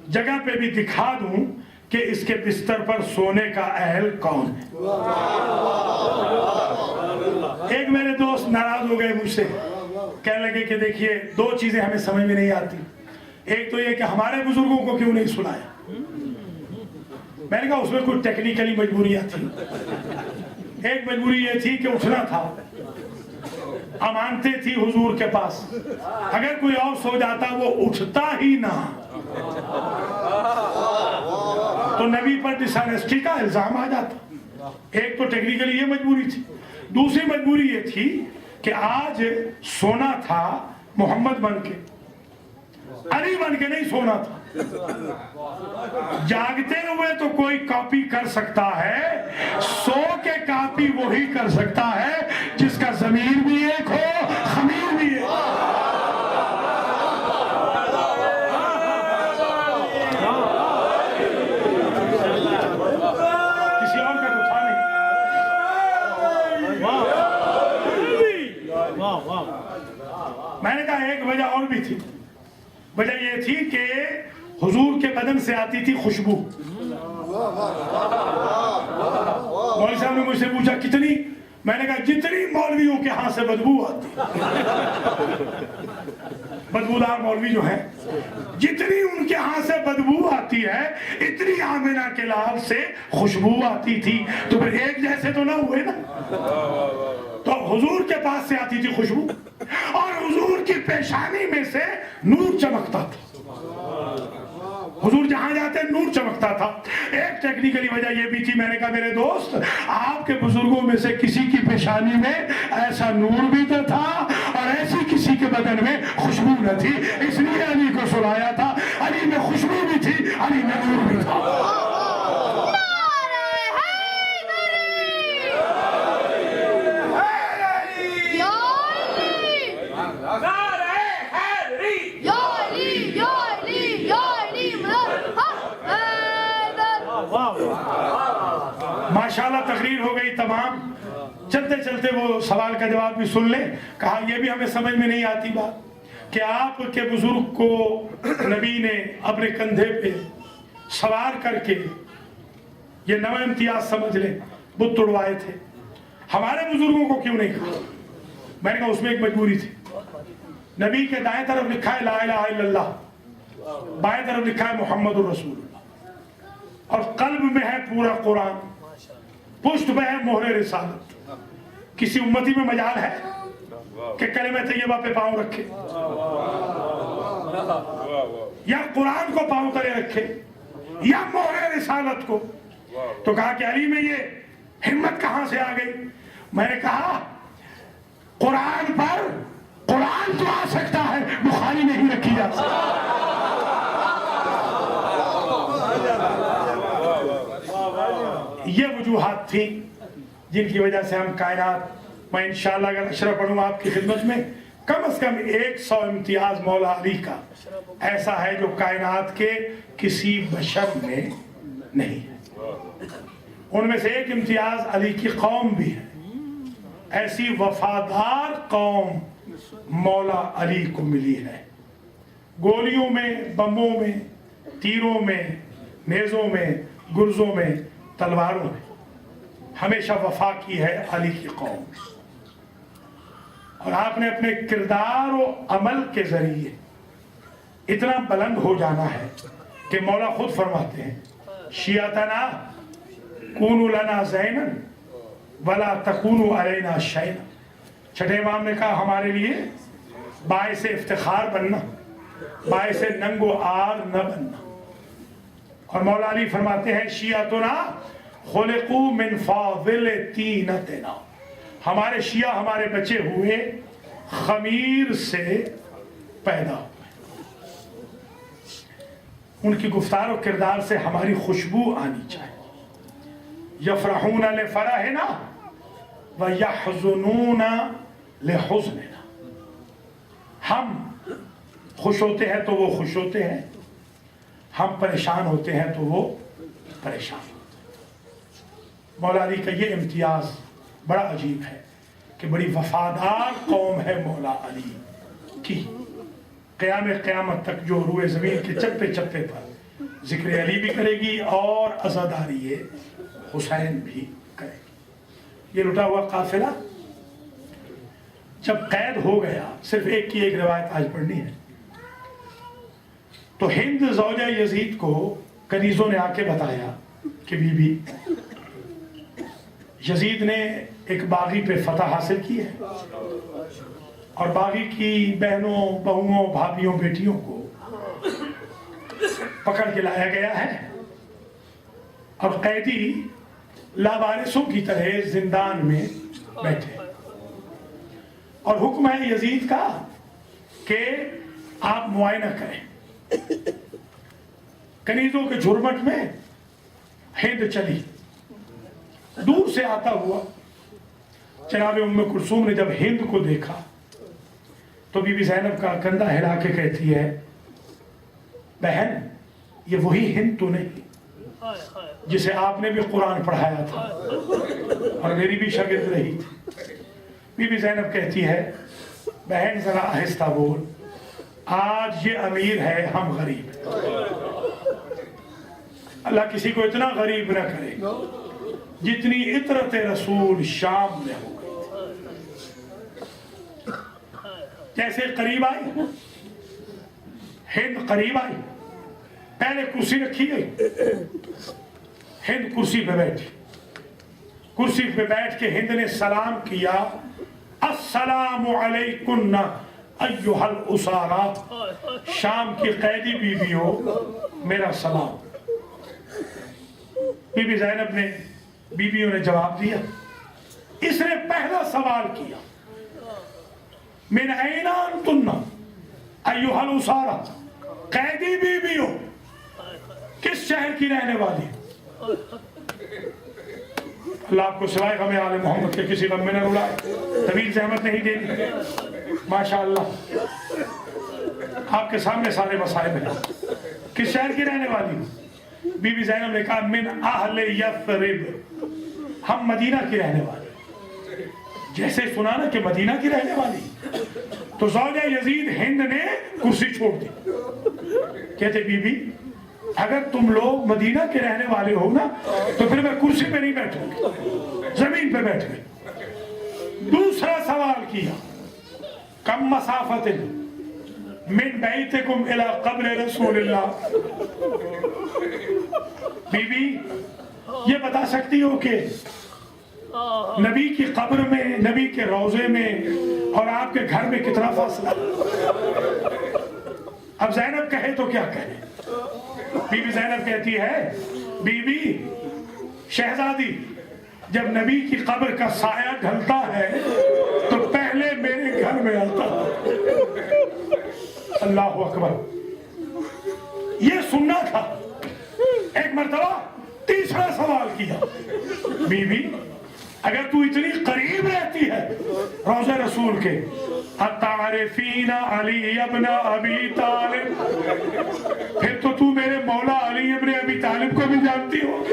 E: جگہ پہ بھی دکھا دوں کہ اس کے بستر پر سونے کا اہل کون ہے۔ ایک میرے دوست ناراض ہو گئے مجھ سے، کہنے لگے کہ دیکھیے 2 چیزیں ہمیں سمجھ میں نہیں آتی، ایک تو یہ کہ ہمارے بزرگوں کو کیوں نہیں سنایا۔ میں نے کہا اس میں کوئی ٹیکنیکلی مجبوریاں تھیں، ایک مجبوری یہ تھی کہ اٹھنا تھا، امانتیں تھی حضور کے پاس، اگر کوئی اور سو جاتا وہ اٹھتا ہی نہ، تو نبی پر ڈس آنیسٹی کا الزام آ جاتا۔ ایک تو ٹیکنیکلی یہ مجبوری تھی، دوسری مجبوری یہ تھی کہ آج سونا تھا محمد بن کے، علی بن کے نہیں سونا تھا۔ جاگتے ہوئے تو کوئی کاپی کر سکتا ہے، سو کے کاپی وہی کر سکتا ہے جس کا ضمیر بھی ایک ہو، خمیر بھی ایک ہو۔ کسی اور کا تو تھا نہیں۔ میں نے کہا ایک وجہ اور بھی تھی، وجہ یہ تھی کہ حضور کے بدن سے آتی تھی خوشبو۔ مولوی صاحب نے مجھ سے پوچھا کتنی؟ میں نے کہا جتنی مولویوں کے ہاں سے بدبو آتی، بدبودار مولوی جو ہیں جتنی ان کے ہاں سے بدبو آتی ہے اتنی آمنہ کے لحاظ سے خوشبو آتی تھی، تو پھر ایک جیسے تو نہ ہوئے نا۔ تو حضور کے پاس سے آتی تھی خوشبو، اور حضور کی پیشانی میں سے نور چمکتا تھا، حضور جہاں جاتے نور چمکتا تھا۔ ایک ٹیکنیکلی وجہ یہ بھی تھی، میں نے کہا میرے دوست آپ کے بزرگوں میں سے کسی کی پیشانی میں ایسا نور بھی تو تھا اور ایسی کسی کے بدن میں خوشبو نہ تھی، اس لیے علی کو سلایا تھا۔ علی میں خوشبو بھی تھی، علی میں نور بھی تھا۔ ماشاءاللہ تقریر ہو گئی تمام، چلتے چلتے وہ سوال کا جواب بھی سن لیں۔ کہا یہ بھی ہمیں سمجھ میں نہیں آتی بات کہ آپ کے بزرگ کو نبی نے اپنے کندھے پہ سوار کر کے یہ نواں امتیاز سمجھ لیں بت توڑوائے تھے، ہمارے بزرگوں کو کیوں نہیں کہا؟ میں نے کہا اس میں ایک مجبوری تھی۔ نبی کے دائیں طرف لکھا ہے لا الہ الا اللہ، بائیں طرف لکھا ہے محمد الرسول اللہ، اور قلب میں ہے پورا قرآن، پشت میں ہے مہر رسالت۔ کسی امتی میں مجال ہے کہ کلمہ طیبہ پہ پاؤں رکھے یا قرآن کو پاؤں تلے رکھے یا مہر رسالت کو؟ تو کہا کہ علی میں یہ ہمت کہاں سے آ گئی؟ میں نے کہا قرآن پر قرآن تو آ سکتا ہے، بخاری نہیں رکھی جا سکتی۔ یہ وجوہات تھیں جن کی وجہ سے ہم کائنات، میں انشاءاللہ اگر اشرف پڑھوں آپ کی خدمت میں، کم از کم 100 امتیاز مولا علی کا ایسا ہے جو کائنات کے کسی بشر میں نہیں ہے۔ ان میں سے ایک امتیاز علی کی قوم بھی ہے، ایسی وفادار قوم مولا علی کو ملی ہے۔ گولیوں میں، بمبوں میں، تیروں میں، نیزوں میں، گرزوں میں، تلواروں میں ہمیشہ وفا کی ہے علی کی قوم، اور آپ نے اپنے کردار و عمل کے ذریعے اتنا بلند ہو جانا ہے کہ مولا خود فرماتے ہیں شیعتنا کونوا لنا زینا ولا تکونوا علینا شینا۔ چھٹے امام نے کہا ہمارے لیے باعث افتخار بننا، باعث ننگ و آر نہ بننا۔ اور مولا علی فرماتے ہیں شیعتنا خلقو من فاضل تینتنا، ہمارے شیعہ ہمارے بچے ہوئے خمیر سے پیدا ہوئے، ان کی گفتار و کردار سے ہماری خوشبو آنی چاہیے. یفرحون لفرحنا ویحزنون لحزننا، ہم خوش ہوتے ہیں تو وہ خوش ہوتے ہیں، ہم پریشان ہوتے ہیں تو وہ پریشان ہوتے ہیں. مولا علی کا یہ امتیاز بڑا عجیب ہے کہ بڑی وفادار قوم ہے مولا علی کی. قیامت تک جو روئے زمین کے چپے چپے پر ذکر علی بھی کرے گی اور عزاداری حسین بھی کرے گی. یہ لٹا ہوا قافلہ جب قید ہو گیا، صرف ایک کی ایک روایت آج پڑھنی ہے، تو ہند زوجہ یزید کو کنیزوں نے آ کے بتایا کہ بی بی یزید نے ایک باغی پہ فتح حاصل کی ہے اور باغی کی بہنوں، بہوؤں، بھابھیوں، بیٹیوں کو پکڑ کے لایا گیا ہے اور قیدی لاوارثوں کی طرح زندان میں بیٹھے، اور حکم ہے یزید کا کہ آپ معائنہ کریں. کنیزوں کے جھرمٹ میں ہند چلی، دور سے آتا ہوا جناب ام کلثوم نے جب ہند کو دیکھا تو بی بی زینب کا کندھا ہلا کے کہتی ہے بہن یہ وہی ہند تو نہیں جسے آپ نے بھی قرآن پڑھایا تھا اور میری بھی شاگرد رہی تھی. بی بی زینب کہتی ہے بہن ذرا آہستہ بول، آج یہ امیر ہے، ہم غریب ہیں. اللہ کسی کو اتنا غریب نہ کرے جتنی عطرت رسول شام میں ہو گئی. جیسے قریب آئی ہند، قریب آئی، پہلے کرسی رکھی گئی، ہند کرسی پہ بیٹھی، کرسی پہ بیٹھ کے ہند نے سلام کیا، السلام علیکن ایھا الاسارا، شام کی قیدی بیویوں میرا سلام. بی بی زینب نے، بیویوں نے جواب دیا. اس نے پہلا سوال کیا من این انتن ایھا الاسارا، قیدی بیویوں کس شہر کی رہنے والی؟ اللہ آپ کو سوائے غم آل محمد کے کسی غم میں نہ رلائے. طویل زحمت نہیں دینی، ماشاءاللہ آپ کے سامنے سارے مسائل ہیں. کس شہر کی رہنے والی؟ بی بی زینب نے کہا من اہل یثرب، ہم مدینہ کی رہنے والی. جیسے سنا نا کہ مدینہ کی رہنے والی تو زوجہ یزید ہند نے کرسی چھوڑ دی. کہتے بی بی اگر تم لوگ مدینہ کے رہنے والے ہو نا تو پھر میں کرسی پہ نہیں بیٹھوں گی، زمین پہ بیٹھ گئی. دوسرا سوال کیا کم مسافت من بیتکم الی قبر رسول اللہ، بی بی یہ بتا سکتی ہو کہ نبی کی قبر میں، نبی کے روضے میں اور آپ کے گھر میں کتنا فاصلہ؟ اب زینب کہے تو کیا کہے؟ بی بی زینب کہتی ہے بی بی شہزادی جب نبی کی قبر کا سایہ ڈھلتا ہے تو پہلے میرے گھر میں آتا ہے. اللہ اکبر. یہ سننا تھا. ایک مرتبہ تیسرا سوال کیا بی بی اگر تو اتنی قریب رہتی ہے روضہ رسول کے، اتعرفین علی ابن ابی طالب، پھر تو میرے مولا علی ابن ابی طالب کو بھی جانتی ہو.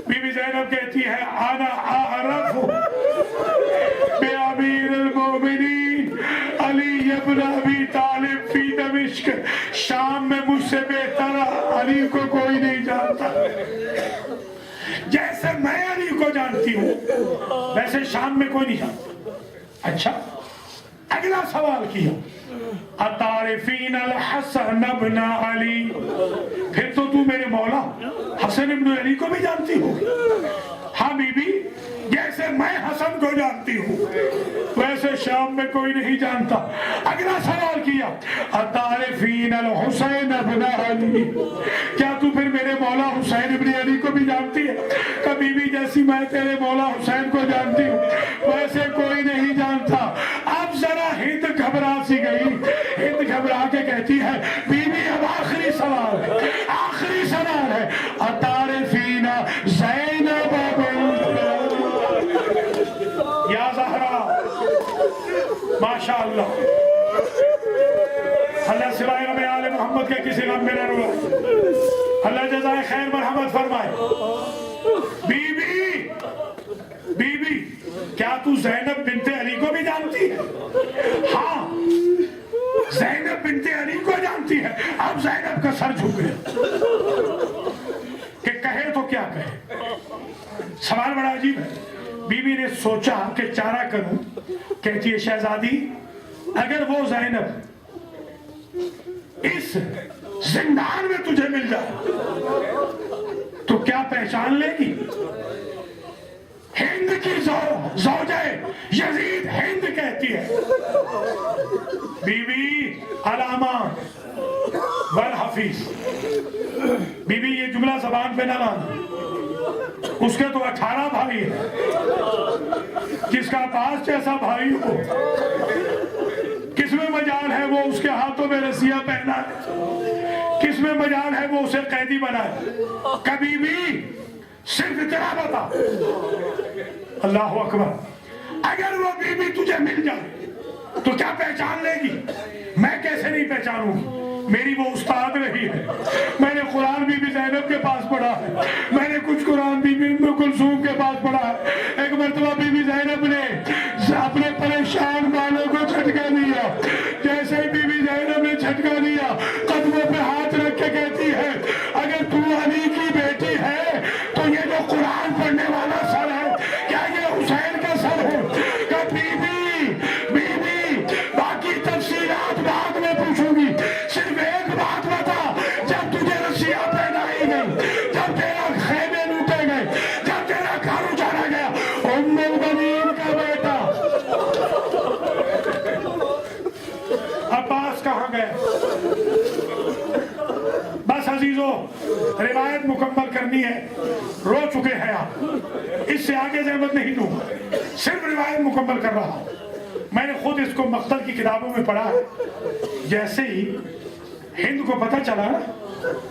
E: بی بی زینب کہتی ہے انا اعرف بامیر المؤمنین علی ابن ابی طالب فی دمشق، شام میں مجھ سے بہتر علی کو کوئی نہیں جانتا. جیسے میں علی کو جانتی ہوں ویسے شام میں کوئی نہیں جانتا. اچھا اگلا سوال کیا اتعرفین الحسن ابن علی، پھر تو میرے مولا حسن ابن علی کو بھی جانتی ہو. ہاں بی بی جیسے جیسے میں حسن کو جانتی ہوں ویسے شام میں کوئی نہیں جانتا. اگلا سوال کیا اتعرفین الحسین ابن علی, کیا تو پھر میرے مولا حسین ابن علی کو بھی جانتی ہے؟ کبھی بھی جیسی میں تیرے مولا حسین کو جانتی ہوں ویسے کوئی نہیں جانتا. اب ذرا ہند گھبرا سی گئی. ہند گھبرا کے کہتی ہے بی بی اب آخری سوال ہے, آخری سوال ہے اتعرفین زینب یا زہرا. ماشاء اللہ, اللہ سوائے غم آل محمد کے کسی غم میں نہ رولائے. اللہ جزائے خیر مرحمت فرمائے. بی بی کیا تو زینب بنت علی کو بھی جانتی ہے؟ ہاں زینب بنت علی کو جانتی ہے. اب زینب کا سر جھک گیا کہ کہے تو کیا کہے. سوال بڑا عجیب ہے. بی بی نے سوچا کہ چارہ کروں. کہتی ہے شہزادی اگر وہ زینب اس زندان میں تجھے مل جائے تو کیا پہچان لے گی؟ ہند کی زوجہ یزید ہند کہتی ہے be be Allama والحفیظ. Be be یہ جملہ زبان پہ نہ لانا. اس کے تو 18 بھائی ہیں. جس کا عباس جیسا بھائی ہو کس میں مجال ہے وہ اس کے ہاتھوں میں رسیاں پہنا ہے؟ کس میں مجال ہے وہ اسے قیدی بنائے؟ کبھی بھی صرف اتنا بتا. اللہ اکبر. اگر وہ بی بی تجھے مل جائے تو کیا پہچان لے گی؟ میں کیسے نہیں پہچانوں گی؟ میری وہ استاد رہی ہے. میں نے قرآن بی بی زینب کے پاس پڑھا ہے. میں نے کچھ قرآن بی بی ام کلثوم کے پاس پڑھا ہے. ایک مرتبہ بی بی زینب نے اپنے پریشان بالوں کو جھٹکا دیا. جیسے ہی بی بی زینب نے جھٹکا دیا قدموں پہ ہاتھ رکھ کے کہتی ہے اگر تو علی کی بیٹی ہے تو یہ جو قرآن پڑھنے والا سر ہے کیا یہ حسین کا سر ہو؟ کہ بی بی باقی تفصیلات بعد میں پوچھوں گی. صرف ایک بات بتا, جب تجھے رسیاں پہنائی گئی, جب تیرا خیمے لوٹے گئے, جب تیرا گھر اجاڑا گیا, ام المؤمنین کا بیٹا عباس کہاں گئے؟ بس عزیزو روایت مکمل کرنی ہے. رو چکے ہیں آپ, اس سے آگے زحمت نہیں دوں گا. صرف روایت مکمل کر رہا ہوں. میں نے خود اس کو مقتل کی کتابوں میں پڑھا ہے. جیسے ہی ہند کو پتہ چلا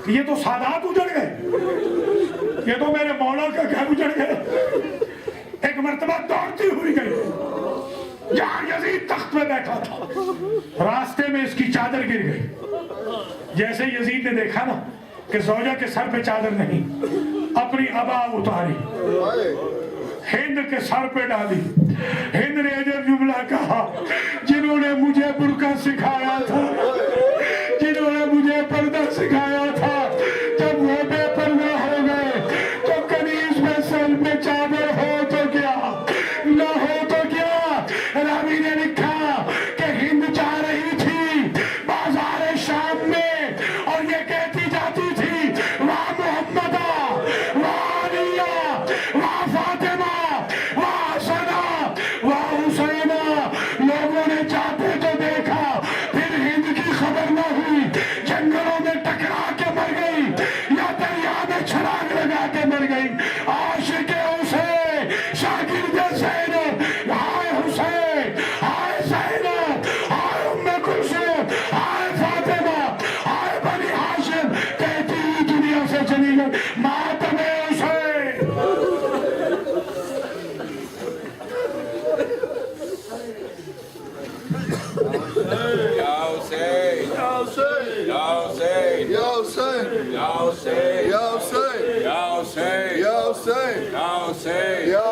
E: کہ یہ تو سادات اجڑ گئے, یہ تو میرے مولا کا گھر اجڑ گئے, ایک مرتبہ دوڑتی ہوئی گئی جہاں یزید تخت میں بیٹھا تھا. راستے میں اس کی چادر گر گئی. جیسے یزید نے دیکھا نا کہ زوجہ کے سر پہ چادر نہیں, اپنی عبا اتاری ہند کے سر پہ ڈالی. ہند نے عجب جملہ کہا جنہوں نے مجھے برقع سکھایا تھا, جنہوں نے مجھے پردہ سکھایا تھا, جب وہ بے پردہ ہو گئے تو کنیز میں سر پہ چادر ہو تو کیا نہ ہو تو کیا. راوی نے لکھا کہ ہند جا رہی تھی بازار شام میں اور یہ کہتی جاتی تھی واہ محمدہ, واہ علیہ, واہ فاطمہ, واہ حسنہ, واہ حسینہ. لوگوں نے جاتے تو دیکھا, پھر ہند کی خبر نہ ہوئی. جنگلوں میں ٹکرا کے مر گئی یا دریا میں چھلانگ لگا کے مر گئی. عاشق حسین, شاگرد زینب, ہائے حسین, ہائے زینب, ہائے ام کلثوم, ہائے فاطمہ, ہائے بنی ہاشم, کہتی ہی دنیا سے چلی گئی. ماتم حسین.
A: یا حسین, یا حسین, یا حسین, یا حسین, یا حسین, یا